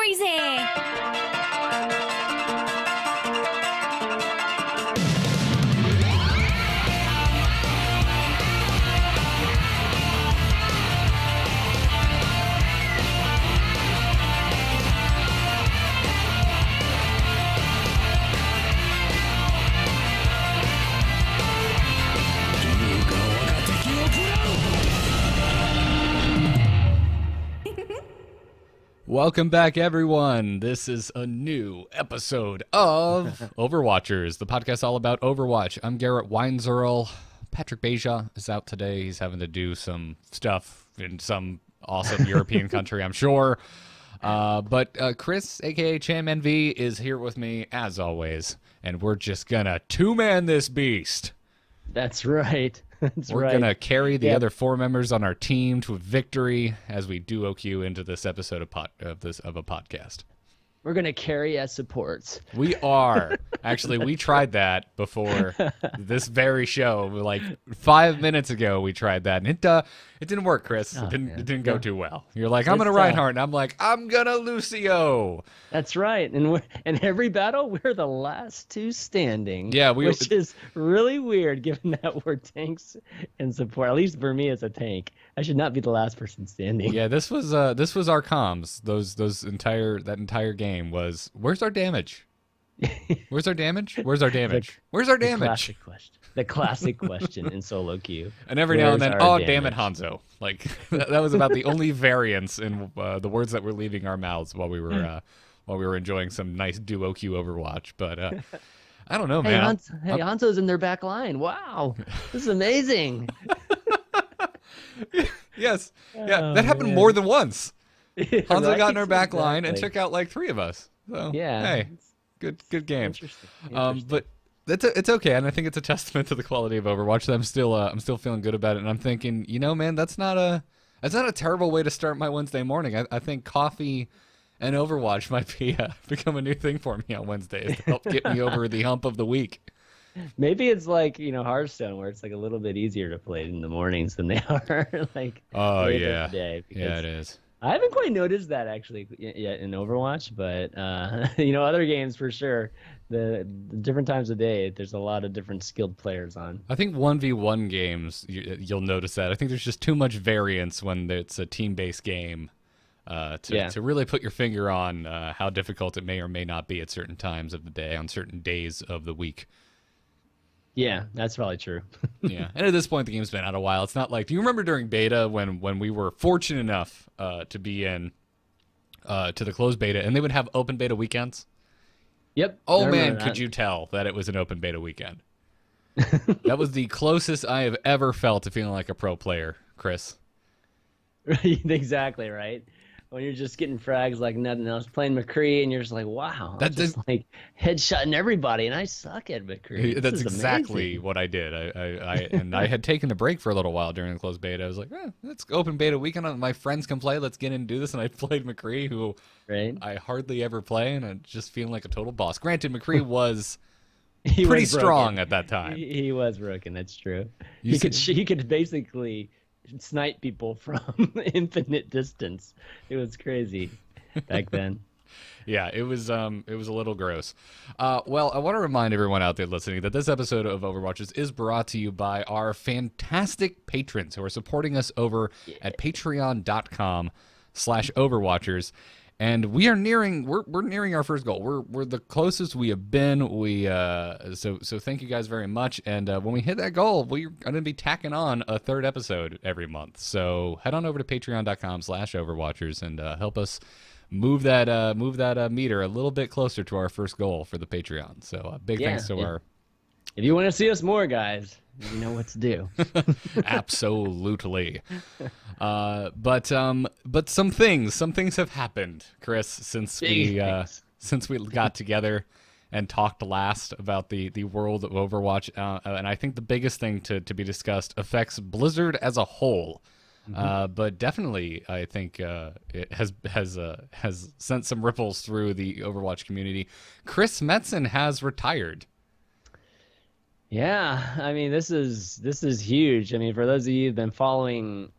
noisy! Welcome back, everyone. This is a new episode of Overwatchers, the podcast all about Overwatch. I'm Garrett Weinzerl. Patrick Beja is out today. He's having to do some stuff in some awesome European country, I'm sure. But Chris, a.k.a. ChanmanV, is here with me, as always. And we're just going to two-man this beast. That's right. We're going to carry the other four members on our team to a victory as we duo queue into this episode of a podcast. We're going to carry as supports. We are. Actually, we tried that before this very show. Like 5 minutes ago, we tried that, and it didn't work, Chris. It didn't go too well. You're like, I'm going to Reinhardt, and I'm like, I'm going to Lucio. That's right. And in every battle, we're the last two standing. Yeah, which is really weird, given that we're tanks and support. At least for me, as a tank, I should not be the last person standing. Yeah, this was our comms. That entire game was, where's our damage? Where's our damage? Where's our damage? Where's our damage? The classic question in solo queue. And every now and then, oh, damn it, Hanzo. Like, that was about the only variance in the words that were leaving our mouths while we were enjoying some nice duo queue Overwatch. But I don't know, man. Hanzo's in their back line. Wow, this is amazing. Yes. Yeah, that happened more than once. Hanzo got in our back line and took out like three of us. So, yeah. Hey, good game. Interesting. But it's okay, and I think it's a testament to the quality of Overwatch that I'm still feeling good about it. And I'm thinking, man, that's not a terrible way to start my Wednesday morning. I think coffee and Overwatch might become a new thing for me on Wednesdays to help get me over the hump of the week. Maybe it's like, Hearthstone, where it's like a little bit easier to play in the mornings than they are like later in the day. Yeah, it is. I haven't quite noticed that actually yet in Overwatch, but other games for sure. The different times of day, there's a lot of different skilled players on. I think 1v1 games, you'll notice that. I think there's just too much variance when it's a team-based game to really put your finger on how difficult it may or may not be at certain times of the day, on certain days of the week. Yeah, that's probably true. Yeah, and at this point, the game's been out a while. It's not like, do you remember during beta when we were fortunate enough to be in to the closed beta, and they would have open beta weekends? Yep. Oh man, could you tell that it was an open beta weekend? That was the closest I have ever felt to feeling like a pro player, Chris. Exactly, right? When you're just getting frags like nothing else, playing McCree, and you're just like, wow, I'm just like headshotting everybody, and I suck at McCree. That's exactly what I did. I had taken a break for a little while during the closed beta. I was like, let's open beta weekend. My friends can play. Let's get in and do this. And I played McCree, who I hardly ever play, and I just feeling like a total boss. Granted, McCree was pretty strong at that time. He was broken. That's true. He could basically snipe people from infinite distance. It was crazy back then. Yeah, it was a little gross. Well, I want to remind everyone out there listening that this episode of Overwatchers is brought to you by our fantastic patrons who are supporting us over at patreon.com/Overwatchers. And we are nearing our first goal. We're the closest we have been. So thank you guys very much. And when we hit that goal, we're going to be tacking on a third episode every month. So head on over to patreon.com/Overwatchers and help us move that meter a little bit closer to our first goal for the Patreon. So big thanks to our. If you want to see us more, guys, you know what to do. Absolutely. But some things have happened, Chris, since we got together and talked last about the world of Overwatch. And I think the biggest thing to be discussed affects Blizzard as a whole. But definitely, I think it has sent some ripples through the Overwatch community. Chris Metzen has retired. Yeah, I mean, this is huge. I mean, for those of you who've been following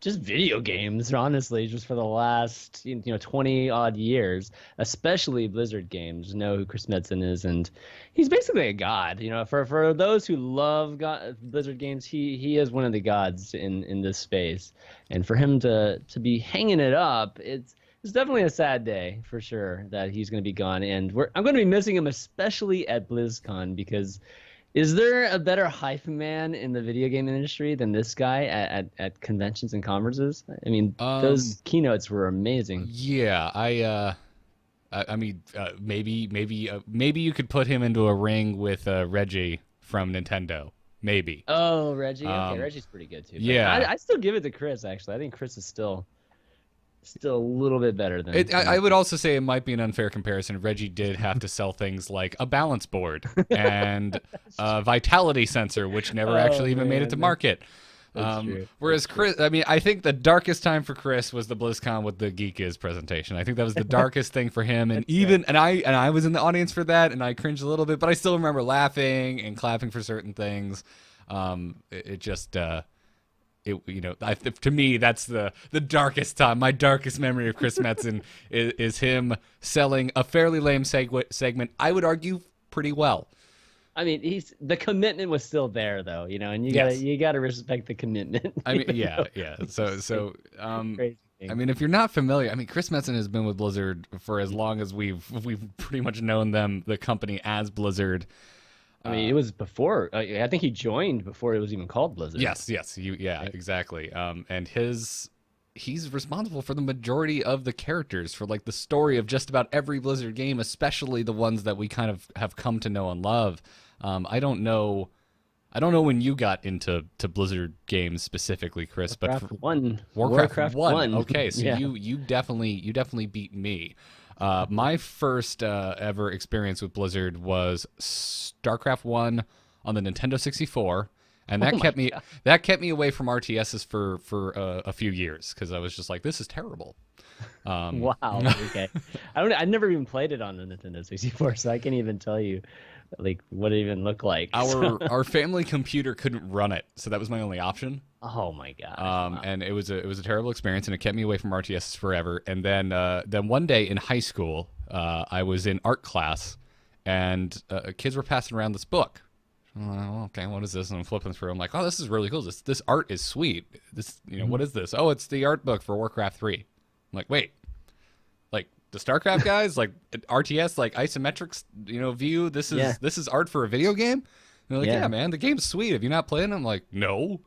just video games, honestly, just for the last 20 odd years, especially Blizzard games, know who Chris Metzen is, and he's basically a god. For those who love Blizzard games, he is one of the gods in this space, and for him to be hanging it up, it's definitely a sad day for sure that he's going to be gone, and I'm going to be missing him, especially at BlizzCon, because is there a better hype man in the video game industry than this guy at conventions and conferences? I mean, those keynotes were amazing. Yeah, I mean, maybe you could put him into a ring with Reggie from Nintendo. Maybe. Oh, Reggie. Okay, Reggie's pretty good too. Yeah, I still give it to Chris. Actually, I think Chris is still a little bit better than. I would also say it might be an unfair comparison. Reggie did have to sell things like a balance board and a vitality sensor, which never actually even made it to market. Whereas Chris, I mean, I think the darkest time for Chris was the BlizzCon with the Geek Is presentation. I think that was the darkest thing for him, and I was in the audience for that, and I cringed a little bit, but I still remember laughing and clapping for certain things. To me, that's the darkest time. My darkest memory of Chris Metzen is him selling a fairly lame segment. I would argue pretty well. I mean, the commitment was still there, though, and you gotta respect the commitment. I mean, yeah. So, I mean, if you're not familiar, I mean, Chris Metzen has been with Blizzard for as long as we've pretty much known the company as Blizzard. I mean, it was before. I think he joined before it was even called Blizzard. Yes, right. Exactly. And he's responsible for the majority of the characters, for like the story of just about every Blizzard game, especially the ones that we kind of have come to know and love. I don't know when you got into Blizzard games specifically, Chris, Warcraft 1. Okay, so yeah. you definitely beat me. My first ever experience with Blizzard was StarCraft 1 on the Nintendo 64, and that kept me away from RTSs for a few years, because I was just like, this is terrible. Wow. Okay. I've never even played it on the Nintendo 64, so I can't even tell you like what it even looked like. Our family computer couldn't run it, so that was my only option. Oh my gosh. Wow. And it was a terrible experience, and it kept me away from RTSs forever. And then one day in high school, I was in art class, and kids were passing around this book. I'm like, okay, what is this? And I'm flipping through. I'm like, oh, this is really cool. This art is sweet. What is this? Oh, it's the art book for Warcraft 3. I'm like, wait, like the StarCraft guys, like RTS, like isometrics, view. This is art for a video game. And they're like, yeah, man, the game's sweet. Have you not played it? I'm like, no.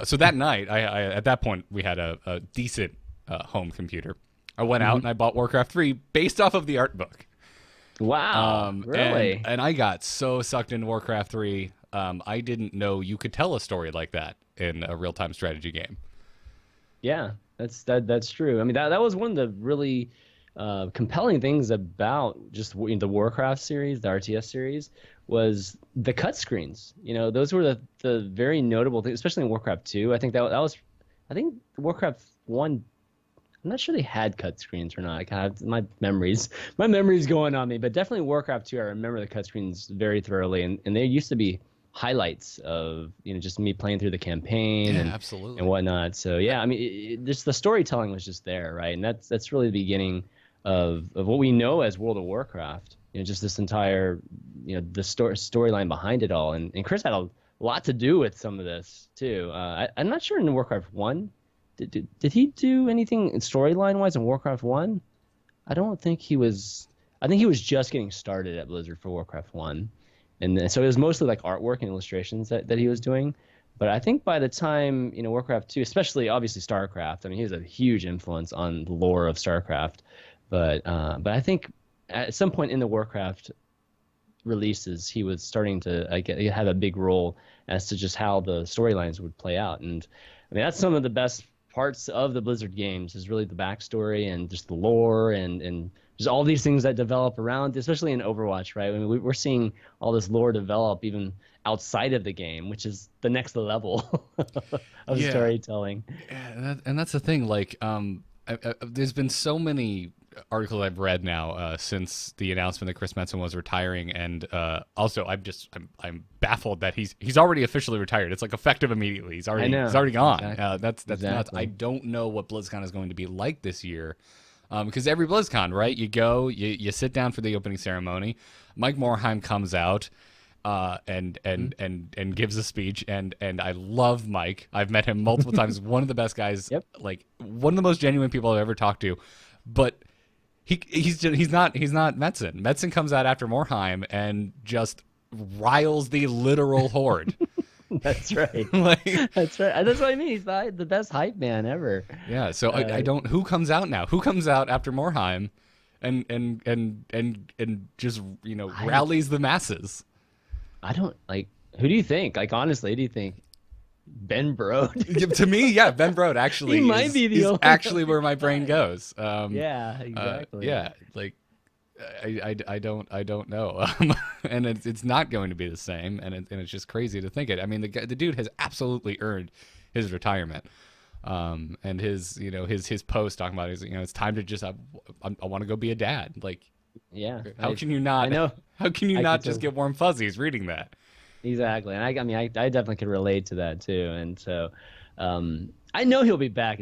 So that night, I at that point we had a decent home computer. I went out and I bought Warcraft 3 based off of the art book. Wow, really? And I got so sucked into Warcraft 3, I didn't know you could tell a story like that in a real-time strategy game. Yeah, that's true. I mean, that was one of the really compelling things about just the Warcraft series, the RTS series, was the cut screens. Those were the very notable things, especially in Warcraft 2. I think I think Warcraft 1, I'm not sure they had cut screens or not. I kind of my memories going on me, but definitely Warcraft 2. I remember the cut screens very thoroughly, and there used to be highlights of just me playing through the campaign absolutely, and whatnot. So yeah, I mean, just the storytelling was just there, right? And that's really the beginning of what we know as World of Warcraft. Just this entire the storyline behind it all, and Chris had a lot to do with some of this too. I'm not sure in Warcraft 1. Did he do anything storyline wise in Warcraft 1? I don't think he was. I think he was just getting started at Blizzard for Warcraft 1, and so it was mostly like artwork and illustrations that he was doing. But I think by the time Warcraft 2, especially obviously StarCraft, I mean, he was a huge influence on the lore of StarCraft. But I think at some point in the Warcraft releases, he was starting to have a big role as to just how the storylines would play out. And I mean, that's some of the best parts of the Blizzard games, is really the backstory and just the lore and just all these things that develop around, especially in Overwatch, right? I mean, we're seeing all this lore develop even outside of the game, which is the next level of storytelling. Yeah, and that's the thing. Like, there's been so many articles I've read now since the announcement that Chris Metzen was retiring, and also I'm baffled that he's already officially retired. It's like effective immediately. He's already gone. Exactly. That's nuts. I don't know what BlizzCon is going to be like this year, because every BlizzCon, right? You go, you sit down for the opening ceremony. Mike Morhaime comes out. And gives a speech, and I love Mike. I've met him multiple times. One of the best guys, like one of the most genuine people I've ever talked to. But he's not Metzen. Metzen comes out after Morhaime and just riles the literal horde. That's right. That's right. That's what I mean. He's the best hype man ever. Yeah. So I don't. Who comes out now? Who comes out after Morhaime, and just rallies the masses? I don't like. Who do you think? Like honestly, who do you think? Ben Brode. To me, yeah, Ben Brode actually might be the only actually where my brain goes. Yeah, exactly. Yeah, like I don't know, and it's not going to be the same, and it's just crazy to think it. I mean, the dude has absolutely earned his retirement, and his post talking about it's time to just I want to go be a dad. Like, yeah, how can you not? I know. How can you not just get warm fuzzies reading that? Exactly, and I mean, I definitely can relate to that too, and so I know he'll be back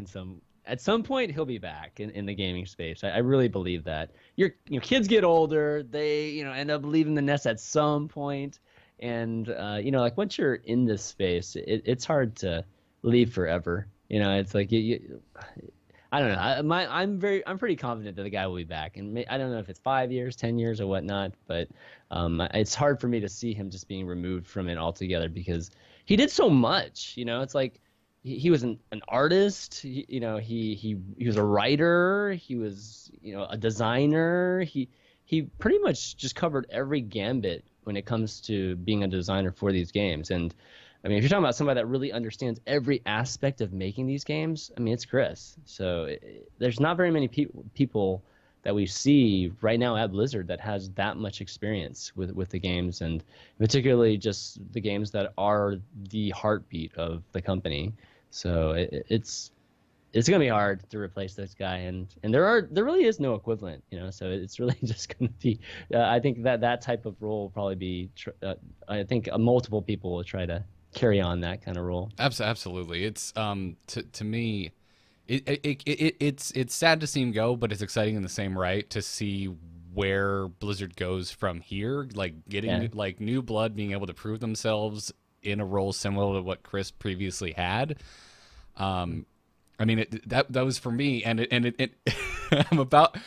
at some point. He'll be back in the gaming space. I really believe that. Your kids get older, they end up leaving the nest at some point, and like once you're in this space, it's hard to leave forever. It's like I don't know. I'm pretty confident that the guy will be back, and I don't know if it's 5 years, 10 years, or whatnot. But it's hard for me to see him just being removed from it altogether because he did so much. It's like he was an artist. He was a writer. He was a designer. He pretty much just covered every gambit when it comes to being a designer for these games. And I mean, if you're talking about somebody that really understands every aspect of making these games, I mean, it's Chris. So there's not very many people that we see right now at Blizzard that has that much experience with the games, and particularly just the games that are the heartbeat of the company. So it's gonna be hard to replace this guy, and there really is no equivalent, So it's really just gonna be. I think that type of role will probably be. I think multiple people will try to carry on that kind of role. Absolutely. It's to me, it's sad to see him go, but it's exciting in the same right to see where Blizzard goes from here. Like getting like new blood, being able to prove themselves in a role similar to what Chris previously had. I mean, that was for me, and it I'm about.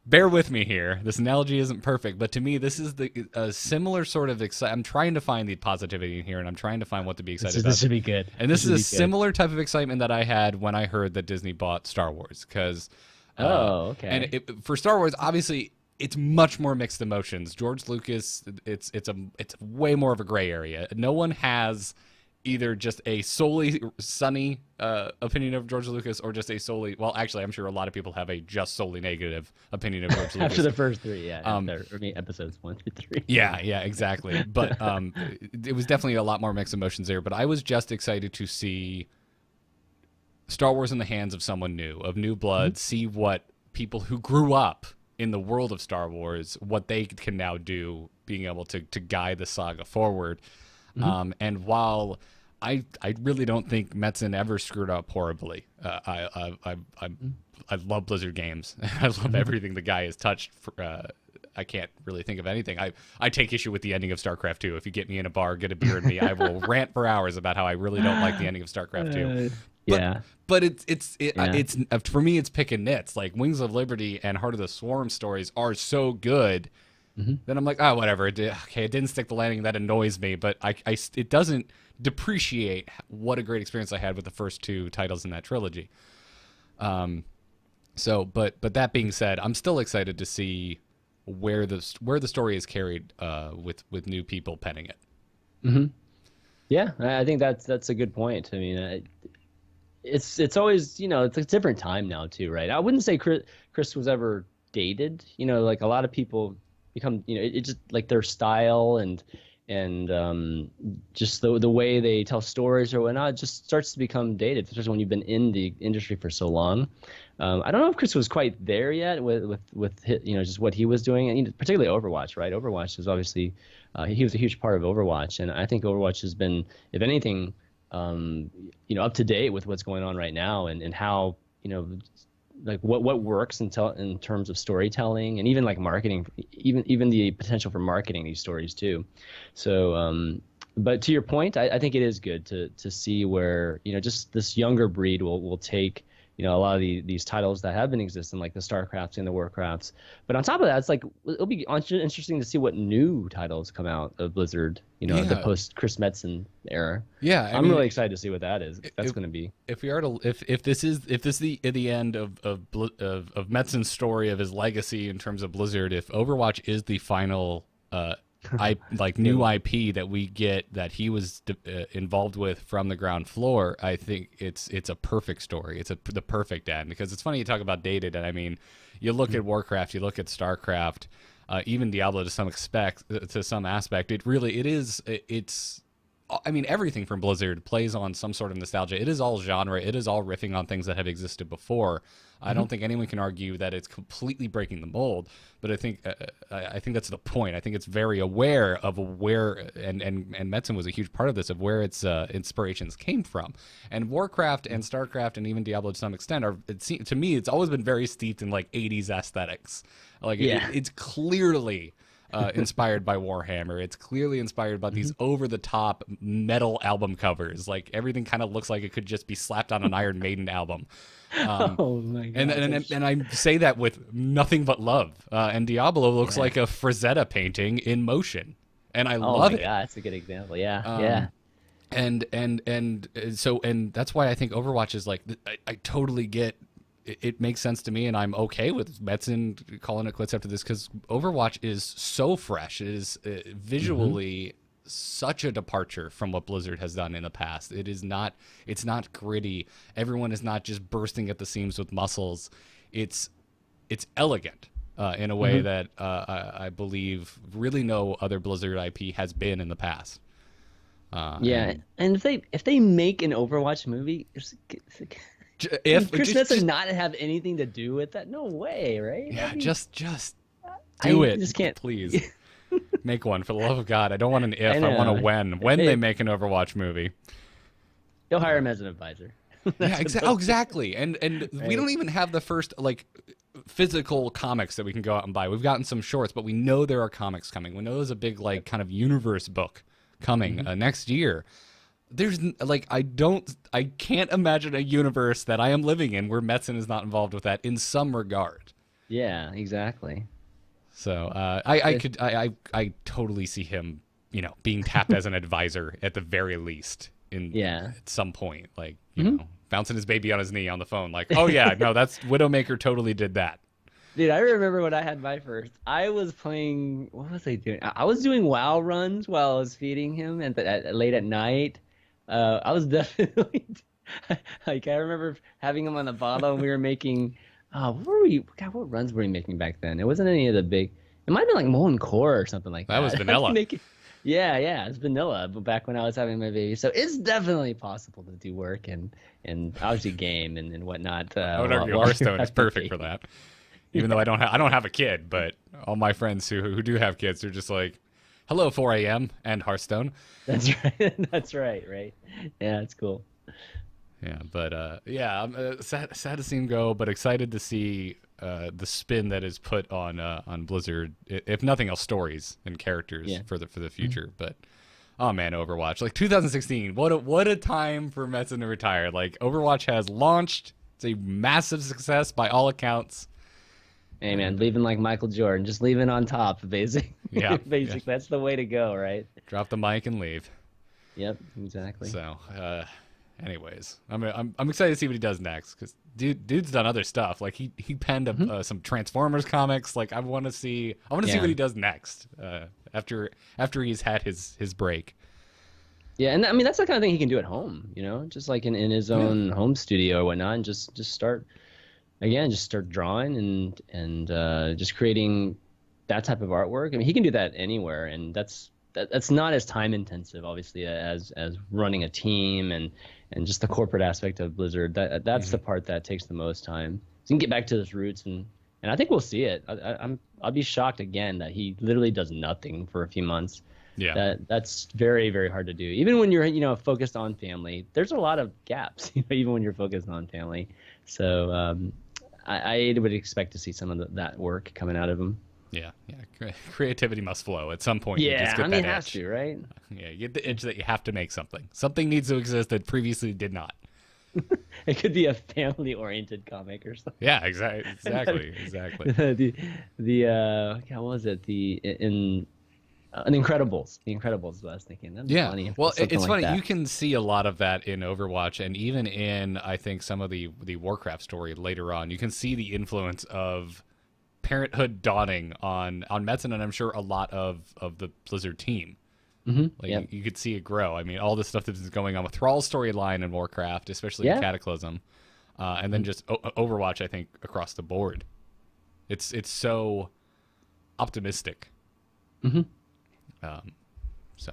Bear with me here. This analogy isn't perfect, but to me, this is a similar sort of I'm trying to find the positivity in here, and I'm trying to find what to be excited about. This should be good. And this is a similar type of excitement that I had when I heard that Disney bought Star Wars, because okay. And for Star Wars, obviously, it's much more mixed emotions. George Lucas, it's way more of a gray area. No one has either just a solely sunny opinion of George Lucas or just a solely, well, actually, I'm sure a lot of people have a just solely negative opinion of George Lucas. After the first three, episodes 1 through 3. Yeah, exactly. But it was definitely a lot more mixed emotions there. But I was just excited to see Star Wars in the hands of someone new, of new blood, see what people who grew up in the world of Star Wars, what they can now do, being able to guide the saga forward. And while I really don't think Metzen ever screwed up horribly. I love Blizzard games. I love everything the guy has touched. I can't really think of anything. I take issue with the ending of StarCraft 2. If you get me in a bar, get a beer with me, I will rant for hours about how I really don't like the ending of StarCraft 2. But it's for me, it's pick and nits. Like Wings of Liberty and Heart of the Swarm stories are so good. Then I'm like, oh, whatever. It didn't stick the landing. That annoys me, but it doesn't depreciate what a great experience I had with the first two titles in that trilogy. But that being said, I'm still excited to see where the story is carried with new people penning it. Yeah, I think that's a good point. I mean, it's always it's a different time now too, right? I wouldn't say Chris was ever dated. Like a lot of people become it just like their style and and just the way they tell stories or whatnot just starts to become dated, especially when you've been in the industry for so long. I don't know if Chris was quite there yet with just what he was doing, and particularly Overwatch, right? Overwatch is obviously he was a huge part of Overwatch, and I think Overwatch has been, if anything, up to date with what's going on right now, and how like what works in terms of storytelling, and even like marketing, even the potential for marketing these stories too. So but to your point, I think it is good to see where just this younger breed will take a lot of these titles that have been existing, like the StarCrafts and the Warcrafts. But on top of that, it's like it'll be interesting to see what new titles come out of Blizzard, the post Chris Metzen era. Yeah, I'm really excited to see what that is. That's going to be. If we are to, if this is the end of Metzen's story, of his legacy in terms of Blizzard, if Overwatch is the final new IP that we get, that he was involved with from the ground floor, I think it's a perfect story. It's the perfect end, because it's funny you talk about dated, and I mean, you look at Warcraft, you look at StarCraft, even Diablo to some aspect. It's I mean, everything from Blizzard plays on some sort of nostalgia. It is all genre. It is all riffing on things that have existed before. I don't think anyone can argue that it's completely breaking the mold, but I think that's the point. I think it's very aware of where, and Metzen was a huge part of this, of where its inspirations came from. And Warcraft and StarCraft and even Diablo to some extent to me, it's always been very steeped in like 80s aesthetics. Like it's clearly inspired by Warhammer. It's clearly inspired by these over-the-top metal album covers. Like everything kind of looks like it could just be slapped on an Iron Maiden album. Oh my God! And I say that with nothing but love. And Diablo looks like a Frazetta painting in motion, and I love it. Yeah, that's a good example. Yeah. And that's why I think Overwatch is like, I totally get. It makes sense to me, and I'm okay with Metzen calling it quits after this, because Overwatch is so fresh. It is visually such a departure from what Blizzard has done in the past. It's not gritty. Everyone is not just bursting at the seams with muscles. It's elegant in a way that I believe really no other Blizzard IP has been in the past. And if they make an Overwatch movie, if Chris Metzen not have anything to do with that, no way, right? Yeah, just do it. Just can't, please. Make one, for the love of God. I don't want an if. I want a when. When they make an Overwatch movie, you'll hire him as an advisor. Yeah, exactly. And we don't even have the first physical comics that we can go out and buy. We've gotten some shorts, but we know there are comics coming. We know there's a big kind of universe book coming next year. There's I can't imagine a universe that I am living in where Metzen is not involved with that in some regard. Yeah, exactly. So I totally see him, being tapped as an advisor at the very least at some point, bouncing his baby on his knee on the phone, like, oh yeah, no, that's Widowmaker totally did that. Dude, I remember when I had my first. I was playing. What was I doing? I was doing WoW runs while I was feeding him, and late at night. I was definitely I remember having him on the bottle, and we were making. What were we? God, what runs were we making back then? It wasn't any of the big. It might have been like Molten Core or something like that. That was vanilla. Yeah, it's vanilla. But back when I was having my baby, so it's definitely possible to do work and obviously game and whatnot. Hearthstone is perfect for that. Even though I don't have a kid, but all my friends who do have kids are just like, hello 4 a.m. and Hearthstone. That's right. That's right. Right. Yeah, it's cool. Yeah, but I'm sad to see him go, but excited to see the spin that is put on Blizzard. If nothing else, stories and characters for the future. But oh man, Overwatch, like 2016, what a time for Metzen to retire. Like Overwatch has launched. It's a massive success by all accounts. Hey man, leaving like Michael Jordan, just leaving on top, basically. Yeah, basically, that's the way to go, right? Drop the mic and leave. Yep, exactly. So, anyways, I'm excited to see what he does next, because dude's done other stuff. Like he penned some Transformers comics. Like I want to see what he does next after he's had his break. Yeah, and I mean that's the kind of thing he can do at home, just like in his own home studio or whatnot, and just start drawing and just creating that type of artwork. I mean, he can do that anywhere, and that's that's not as time intensive, obviously, as running a team and just the corporate aspect of Blizzard. That's the part that takes the most time. So you can get back to those roots, and I think we'll see it. I'll be shocked again that he literally does nothing for a few months. Yeah, That's very, very hard to do. Even when you're focused on family, there's a lot of gaps. Even when you're focused on family. So I would expect to see some of that work coming out of him. Yeah. Creativity must flow at some point. Yeah, you just get it that has itch. to, right? Yeah, you get the itch that you have to make something. Something needs to exist that previously did not. It could be a family-oriented comic or something. Yeah, exactly. How was it? An Incredibles. The Incredibles is what I was thinking. That'd be funny. Well, it's like funny. that. You can see a lot of that in Overwatch, and even in, I think, some of the Warcraft story later on. You can see the influence of parenthood dawning on Metzen, and I'm sure a lot of the Blizzard team. Mm-hmm. You could see it grow. I mean, all the stuff that's going on with Thrall's storyline in Warcraft, especially in Cataclysm, and then just Overwatch. I think across the board, it's so optimistic. Mm-hmm. So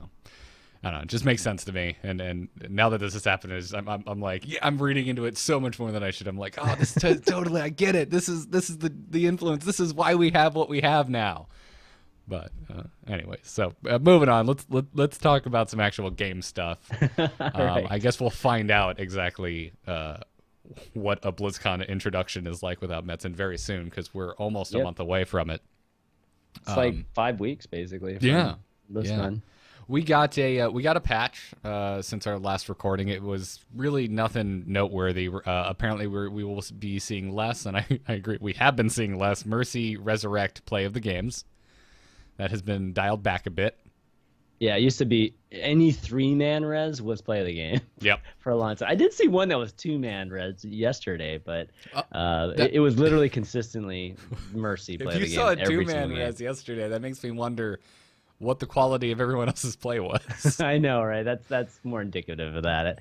I don't know. It just makes sense to me. And now that this has happened, I'm like, yeah, I'm reading into it so much more than I should. I'm like, oh, this totally, I get it. This is the influence. This is why we have what we have now. But anyway, so moving on. Let's talk about some actual game stuff. Right. I guess we'll find out exactly what a BlizzCon introduction is like without Metzen very soon, because we're almost a month away from it. It's like 5 weeks basically. Yeah. BlizzCon. We got a patch since our last recording. It was really nothing noteworthy. Apparently, we will be seeing less, and I agree. We have been seeing less Mercy Resurrect play of the games. That has been dialed back a bit. Yeah, it used to be any 3-man res was play of the game. Yep. For a long time. I did see one that was 2-man res yesterday, but it was literally consistently Mercy play of the game. If you saw a 2-man res yesterday, that makes me wonder what the quality of everyone else's play was. I know, right? That's more indicative of that,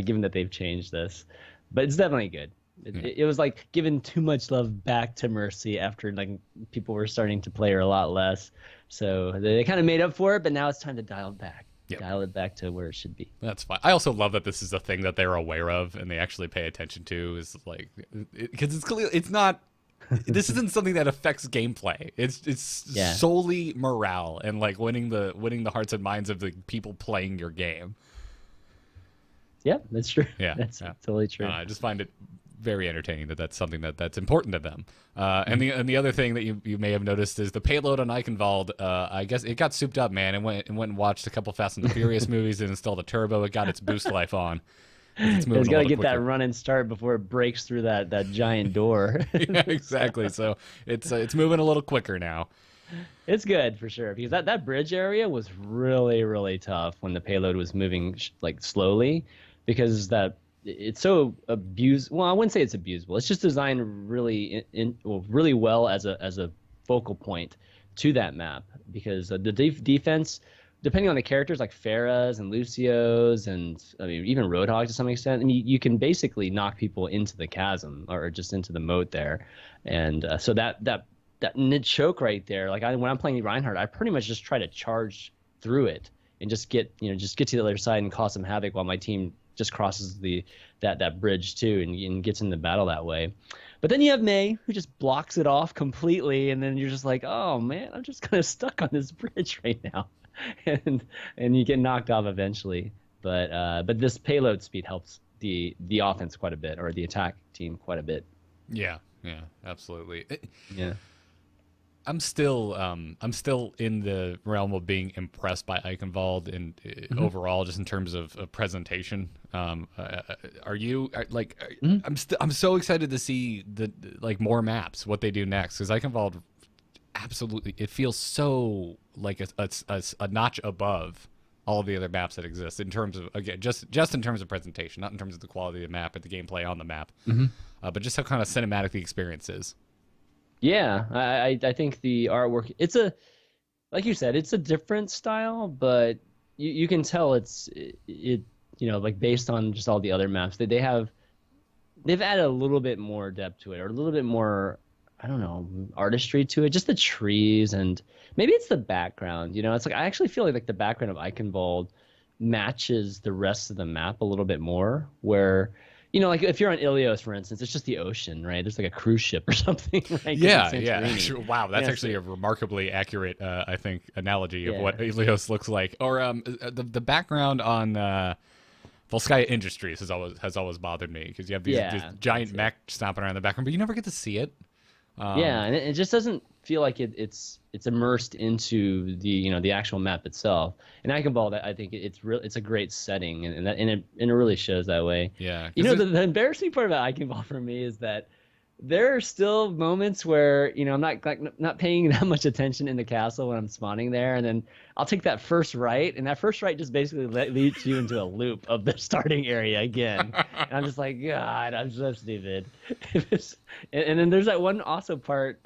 given that they've changed this. But it's definitely good. It was like giving too much love back to Mercy after like people were starting to play her a lot less. So they kind of made up for it, but now it's time to dial it back. Yep. Dial it back to where it should be. That's fine. I also love that this is a thing that they're aware of and they actually pay attention to. Is like, because it's clear it's not. This isn't something that affects gameplay. It's solely morale and like winning the hearts and minds of the people playing your game. Yeah, that's true. Yeah, that's totally true. I just find it very entertaining that's something that's important to them. And the other thing that you may have noticed is the payload on Eichenwald. I guess it got souped up, man. It went and watched a couple Fast and the Furious movies and installed a turbo. It got its boost life on. It's got to get that run and start before it breaks through that giant door. Yeah, exactly. So it's moving a little quicker now. It's good for sure, because that bridge area was really, really tough when the payload was moving like slowly, because it's so abused. Well, I wouldn't say it's abusable. It's just designed really really well as a focal point to that map, because the defense, depending on the characters like Pharah's and Lucio's, and I mean even Roadhog to some extent, I mean you can basically knock people into the chasm or just into the moat there, and so that mid choke right there, like when I'm playing Reinhardt, I pretty much just try to charge through it and just get to the other side and cause some havoc while my team just crosses that bridge too and gets in the battle that way. But then you have Mei, who just blocks it off completely, and then you're just like, oh man, I'm just kind of stuck on this bridge right now. and you get knocked off eventually. But this payload speed helps the offense quite a bit, or the attack team quite a bit. Yeah, absolutely. Yeah. I'm still in the realm of being impressed by Eichenwald and overall, just in terms of presentation. Are you like? I'm so excited to see the more maps, what they do next, because Eichenwald absolutely, it feels so like a notch above all of the other maps that exist in terms of, again, just in terms of presentation, not in terms of the quality of the map or the gameplay on the map, but just how kind of cinematic the experience is. Yeah, I think the artwork, like you said, it's a different style, but you can tell it's like based on just all the other maps that they've added a little bit more depth to it, or a little bit more, I don't know, artistry to it, just the trees, and maybe it's the background. It's like I actually feel like the background of Eichenwald matches the rest of the map a little bit more. Where, like if you're on Ilios, for instance, it's just the ocean, right? There's like a cruise ship or something, right? Yeah, yeah. Actually, wow, that's actually a remarkably accurate, I think, analogy of what Ilios looks like. Or the background on Volskaya Industries has always bothered me, because you have these giant mech stomping around in the background, but you never get to see it. And it just doesn't feel like it's immersed into the actual map itself. And Eichenwald, I think it's a great setting, and it really shows that way. Yeah. The embarrassing part about Eichenwald for me is that there are still moments where I'm not paying that much attention in the castle when I'm spawning there, and then I'll take that first right, and that first right just basically leads you into a loop of the starting area again. And I'm just like, God, I'm so stupid. And then there's that one also part.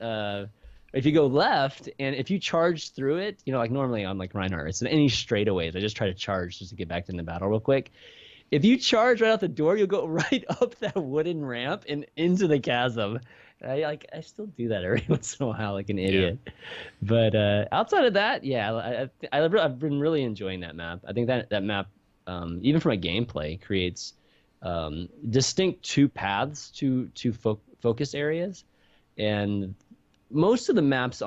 If you go left, and if you charge through it, like normally on like Reinhardt, it's in any straightaways. I just try to charge just to get back into the battle real quick. If you charge right out the door, you'll go right up that wooden ramp and into the chasm. I still do that every once in a while, like an idiot. Yeah. But outside of that, I've been really enjoying that map. I think that map, even from a gameplay, creates distinct two paths to focus areas, and most of the maps in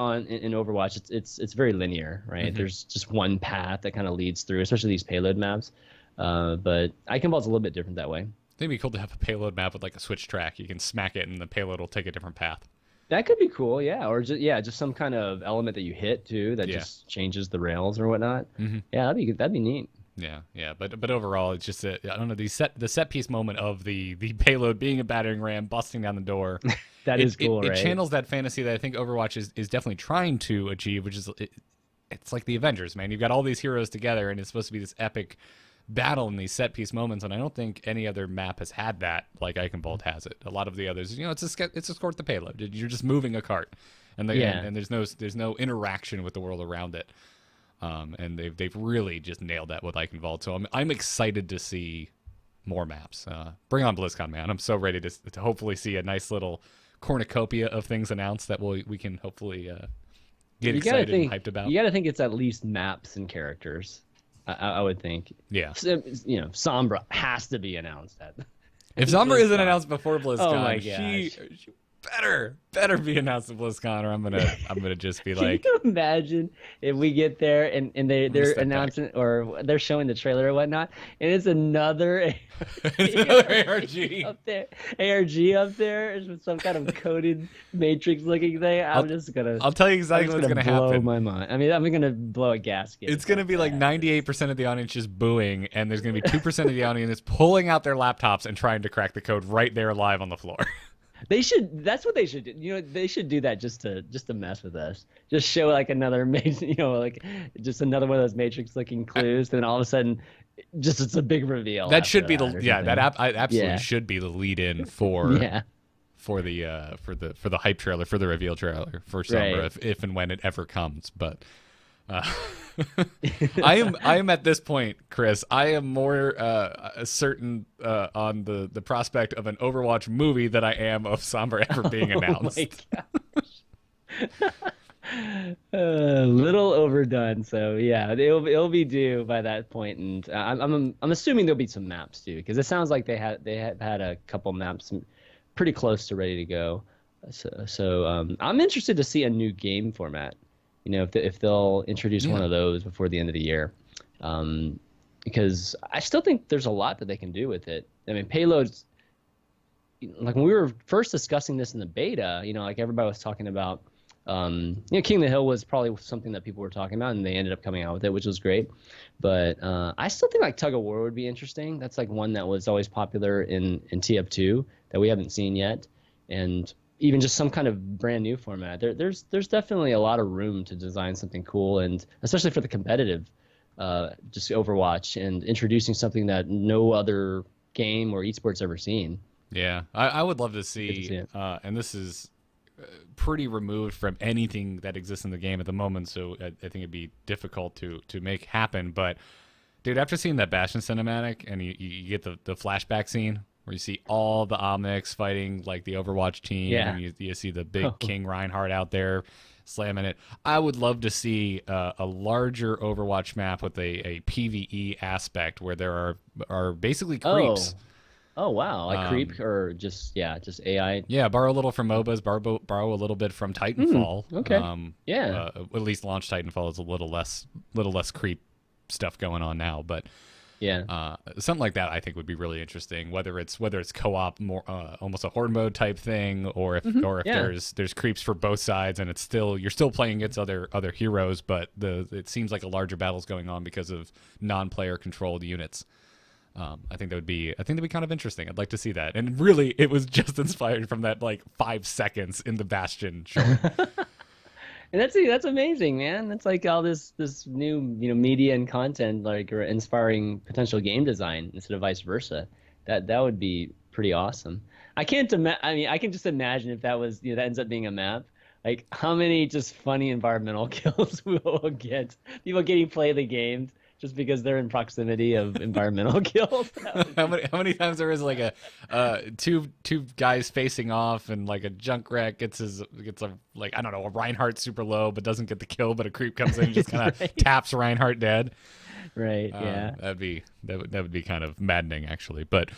Overwatch, it's very linear, right? Mm-hmm. There's just one path that kind of leads through, especially these payload maps. But Eichenwald's a little bit different that way. I think it'd be cool to have a payload map with like a switch track. You can smack it, and the payload will take a different path. That could be cool, yeah. Or just some kind of element that you hit too that just changes the rails or whatnot. Mm-hmm. Yeah, that'd be neat. Yeah. But overall, it's just I don't know, the set piece moment of the payload being a battering ram busting down the door. That is cool, right? It channels that fantasy that I think Overwatch is definitely trying to achieve, which is it's like the Avengers, man. You've got all these heroes together, and it's supposed to be this epic battle in these set piece moments, and I don't think any other map has had that like Eichenwald has it. A lot of the others, it's escort the payload. You're just moving a cart, and there's no interaction with the world around it. And they've really just nailed that with Eichenwald. So I'm excited to see more maps. Bring on BlizzCon, man! I'm so ready to hopefully see a nice little cornucopia of things announced that we can hopefully get excited and hyped about. You got to think it's at least maps and characters. I would think. Yeah. Sombra has to be announced. If Sombra isn't announced before BlizzCon, oh my gosh. she better be announced at BlizzCon, or I'm gonna just be like. Can you imagine if we get there and they're announcing or they're showing the trailer or whatnot, and it's another ARG up there with some kind of coded matrix looking thing. I'll tell you exactly what's gonna happen. Blow my mind. I mean, I'm gonna blow a gasket. It's gonna be like 98% of the audience just booing, and there's gonna be 2% of the audience pulling out their laptops and trying to crack the code right there live on the floor. They should. That's what they should do. They should do that just to mess with us. Just show like another, like just another one of those Matrix-looking clues. Then all of a sudden, it's a big reveal. That should be absolutely should be the lead-in for for the hype trailer, for the reveal trailer for Sombra, right. if and when it ever comes. But I am at this point, Chris. I am more certain on the prospect of an Overwatch movie than I am of Sombra ever being announced. Oh my gosh. Little overdone. So yeah, it'll be due by that point, and I'm assuming there'll be some maps too, because it sounds like they have had a couple maps pretty close to ready to go. So I'm interested to see a new game format. If they'll introduce one of those before the end of the year, because I still think there's a lot that they can do with it. I mean, payloads, like when we were first discussing this in the beta, like everybody was talking about, King of the Hill was probably something that people were talking about, and they ended up coming out with it, which was great. But I still think like Tug of War would be interesting. That's like one that was always popular in TF2 that we haven't seen yet, and even just some kind of brand new format. There's definitely a lot of room to design something cool, and especially for the competitive, just Overwatch, and introducing something that no other game or esports ever seen. Yeah, I would love to see and this is pretty removed from anything that exists in the game at the moment, so I think it'd be difficult to make happen. But dude, after seeing that Bastion cinematic, and you get the flashback scene where you see all the Omnics fighting like the Overwatch team. Yeah. And you see the big King Reinhardt out there slamming it. I would love to see a larger Overwatch map with a PvE aspect where there are basically creeps. Oh wow, like creep or just AI. Yeah, borrow a little from MOBAs, borrow a little bit from Titanfall. Okay. Yeah. At least launch Titanfall is a little less creep stuff going on now, but yeah, something like that I think would be really interesting. Whether it's co-op, more almost a horde mode type thing, or if there's creeps for both sides, and you're still playing against other heroes, but it seems like a larger battle's going on because of non-player controlled units. I think that'd be kind of interesting. I'd like to see that. And really, it was just inspired from that like 5 seconds in the Bastion show. And that's amazing, man. That's like all this new media and content like or inspiring potential game design instead of vice versa. That would be pretty awesome. I can just imagine if that was that ends up being a map. Like how many just funny environmental kills we will get. People getting play the game just because they're in proximity of environmental kills. How many times there is like a two guys facing off and like a Junkrat gets a like I don't know, a Reinhardt super low but doesn't get the kill, but a creep comes in and just kind of taps Reinhardt dead. Right. Yeah. That would be kind of maddening actually, but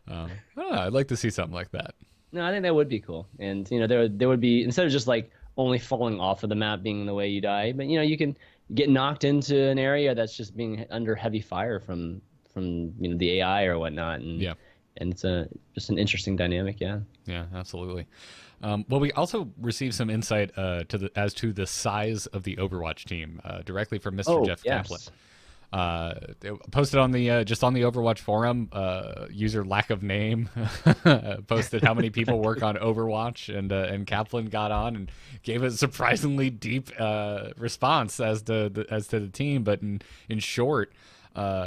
I don't know, I'd like to see something like that. No, I think that would be cool, and there would be, instead of just like only falling off of the map being the way you die, but you can get knocked into an area that's just being under heavy fire from the AI or whatnot, and it's just an interesting dynamic. Yeah, absolutely. Well, we also received some insight as to the size of the Overwatch team directly from Mr. Jeff Kaplan. Posted on the just on the Overwatch forum, user lack of name posted how many people work on Overwatch, and Kaplan got on and gave a surprisingly deep response as to the team. But in short,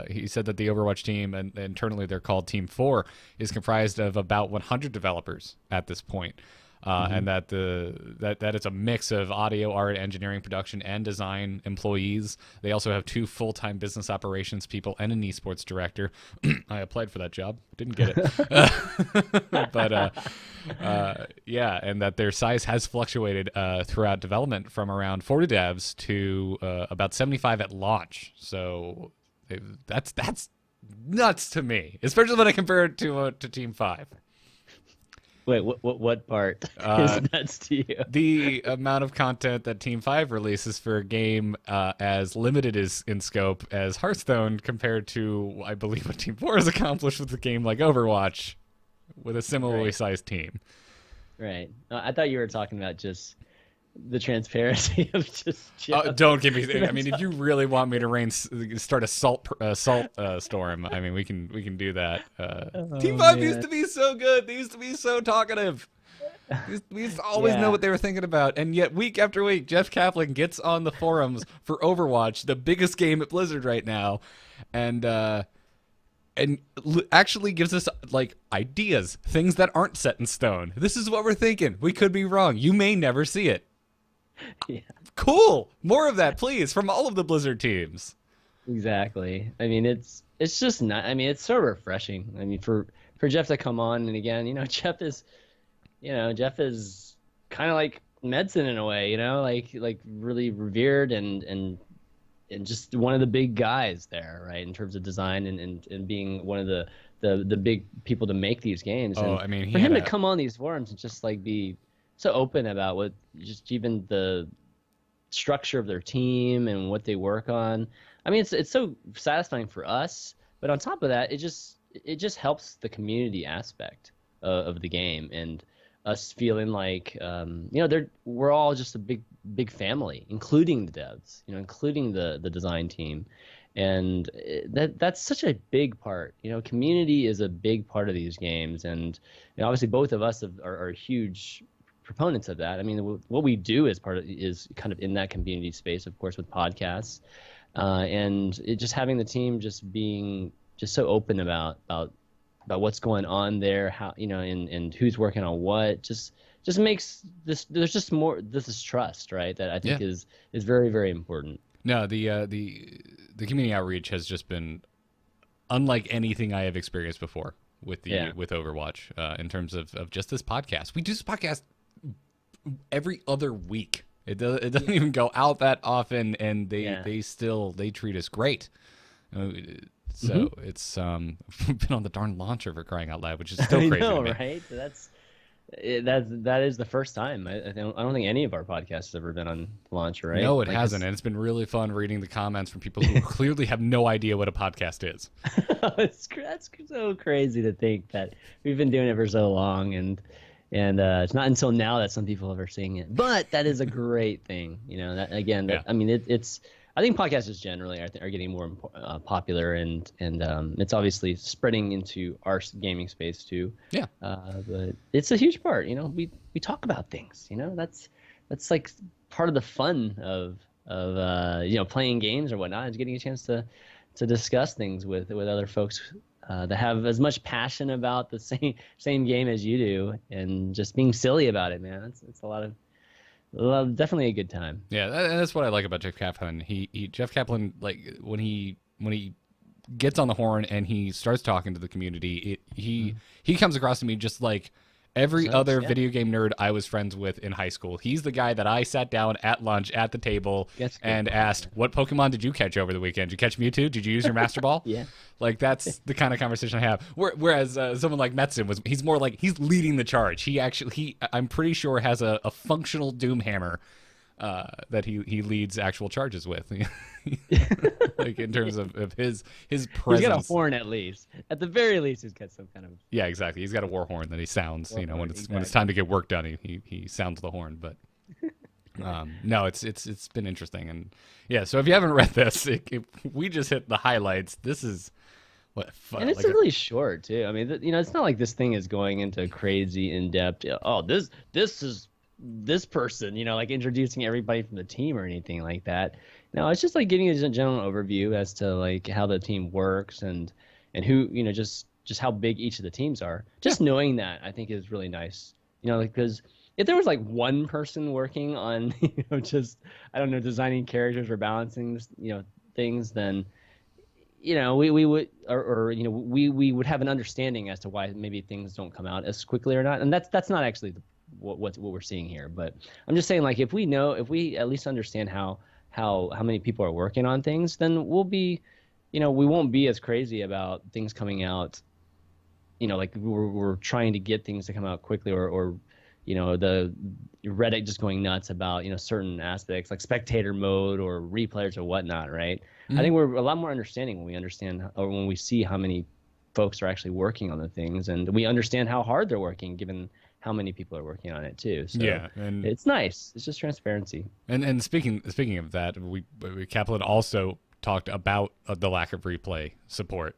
he said that the Overwatch team, and internally they're called Team 4, is comprised of about 100 developers at this point. And that that it's a mix of audio, art, engineering, production, and design employees. They also have 2 full-time business operations people and an eSports director. I applied for that job, didn't get it. But and that their size has fluctuated throughout development from around 40 devs to about 75 at launch. So that's nuts to me, especially when I compare it to Team 5. Wait, what part is nuts to you? The amount of content that Team 5 releases for a game as limited in scope as Hearthstone compared to, I believe, what Team 4 has accomplished with a game like Overwatch with a similarly sized team. Right. I thought you were talking about just the transparency of just don't give me. I mean, if you really want me to start a salt storm, I mean, we can do that. Team 5 used to be so good. They used to be so talkative. We used to always know what they were thinking about, and yet week after week, Jeff Kaplan gets on the forums for Overwatch, the biggest game at Blizzard right now, and actually gives us like ideas, things that aren't set in stone. This is what we're thinking. We could be wrong. You may never see it. Yeah. Cool. More of that, please, from all of the Blizzard teams. Exactly. I mean, it's just not. I mean, it's so refreshing. I mean, for Jeff to come on, and again, Jeff is kind of like Metzen in a way, like really revered and just one of the big guys there, right, in terms of design and being one of the big people to make these games. Oh, and I mean, for him to come on these forums and just like be so open about what just even the structure of their team and what they work on. I mean, it's so satisfying for us, but on top of that, it just helps the community aspect of the game and us feeling like we're all just a big family, including the devs, including the design team, and that's such a big part. Community is a big part of these games, and obviously both of us are huge proponents of that. I mean, what we do is kind of in that community space, of course, with podcasts, and just having the team just being just so open about what's going on there, how and who's working on what, just makes this. There's just more. This is trust, right? That I think is very, very important. No, the community outreach has just been unlike anything I have experienced before. with Overwatch in terms of just this podcast. We do this podcast every other week. It doesn't even go out that often, and they treat us great. So it's we've been on the darn launcher for crying out loud, which is still crazy. I know, to me. Right? That is the first time. I don't think any of our podcasts have ever been on launcher, right? No, it hasn't, and it's been really fun reading the comments from people who clearly have no idea what a podcast is. That's so crazy to think that we've been doing it for so long, and it's not until now that some people are seeing it. But that is a great thing, That again, I mean, it's. I think podcasts generally are getting more popular, and it's obviously spreading into our gaming space too. Yeah. But it's a huge part. We talk about things. That's like part of the fun of playing games or whatnot, is getting a chance to discuss things with other folks that have as much passion about the same game as you do, and just being silly about it, man. It's a lot of. Well, definitely a good time. Yeah, that's what I like about Jeff Kaplan. Jeff Kaplan, like when he gets on the horn and he starts talking to the community, he comes across to me just like every other video game nerd I was friends with in high school. He's the guy that I sat down at lunch at the table and asked, "What Pokemon did you catch over the weekend? Did you catch Mewtwo? Did you use your Master Ball?" Yeah. Like that's the kind of conversation I have. Whereas someone like Metzen he's more like he's leading the charge. I'm pretty sure has a functional Doom hammer that he leads actual charges with. Like in terms of his presence. He's got a horn at least. At the very least, he's got some kind of. Yeah, exactly. He's got a war horn that he sounds. When it's time to get work done, he sounds the horn. But no, it's been interesting, and yeah. So if you haven't read this, we just hit the highlights. This is. And it's really short too. I mean, it's not like this thing is going into crazy in depth. Oh, this is this person, like introducing everybody from the team or anything like that. No, it's just like giving a general overview as to like how the team works and who, just how big each of the teams are. Just knowing that, I think, is really nice. Because if there was like one person working on, just I don't know, designing characters or balancing, things, then. We would, we would have an understanding as to why maybe things don't come out as quickly or not, and that's not actually what we're seeing here. But I'm just saying, like, if we at least understand how many people are working on things, then we'll be, we won't be as crazy about things coming out. Like we're trying to get things to come out quickly, or the Reddit just going nuts about certain aspects like spectator mode or replayers or whatnot, right? Mm-hmm. I think we're a lot more understanding when we understand or when we see how many folks are actually working on the things, and we understand how hard they're working given how many people are working on it too. So yeah, and it's nice. It's just transparency. And speaking of that, Kaplan also talked about the lack of replay support.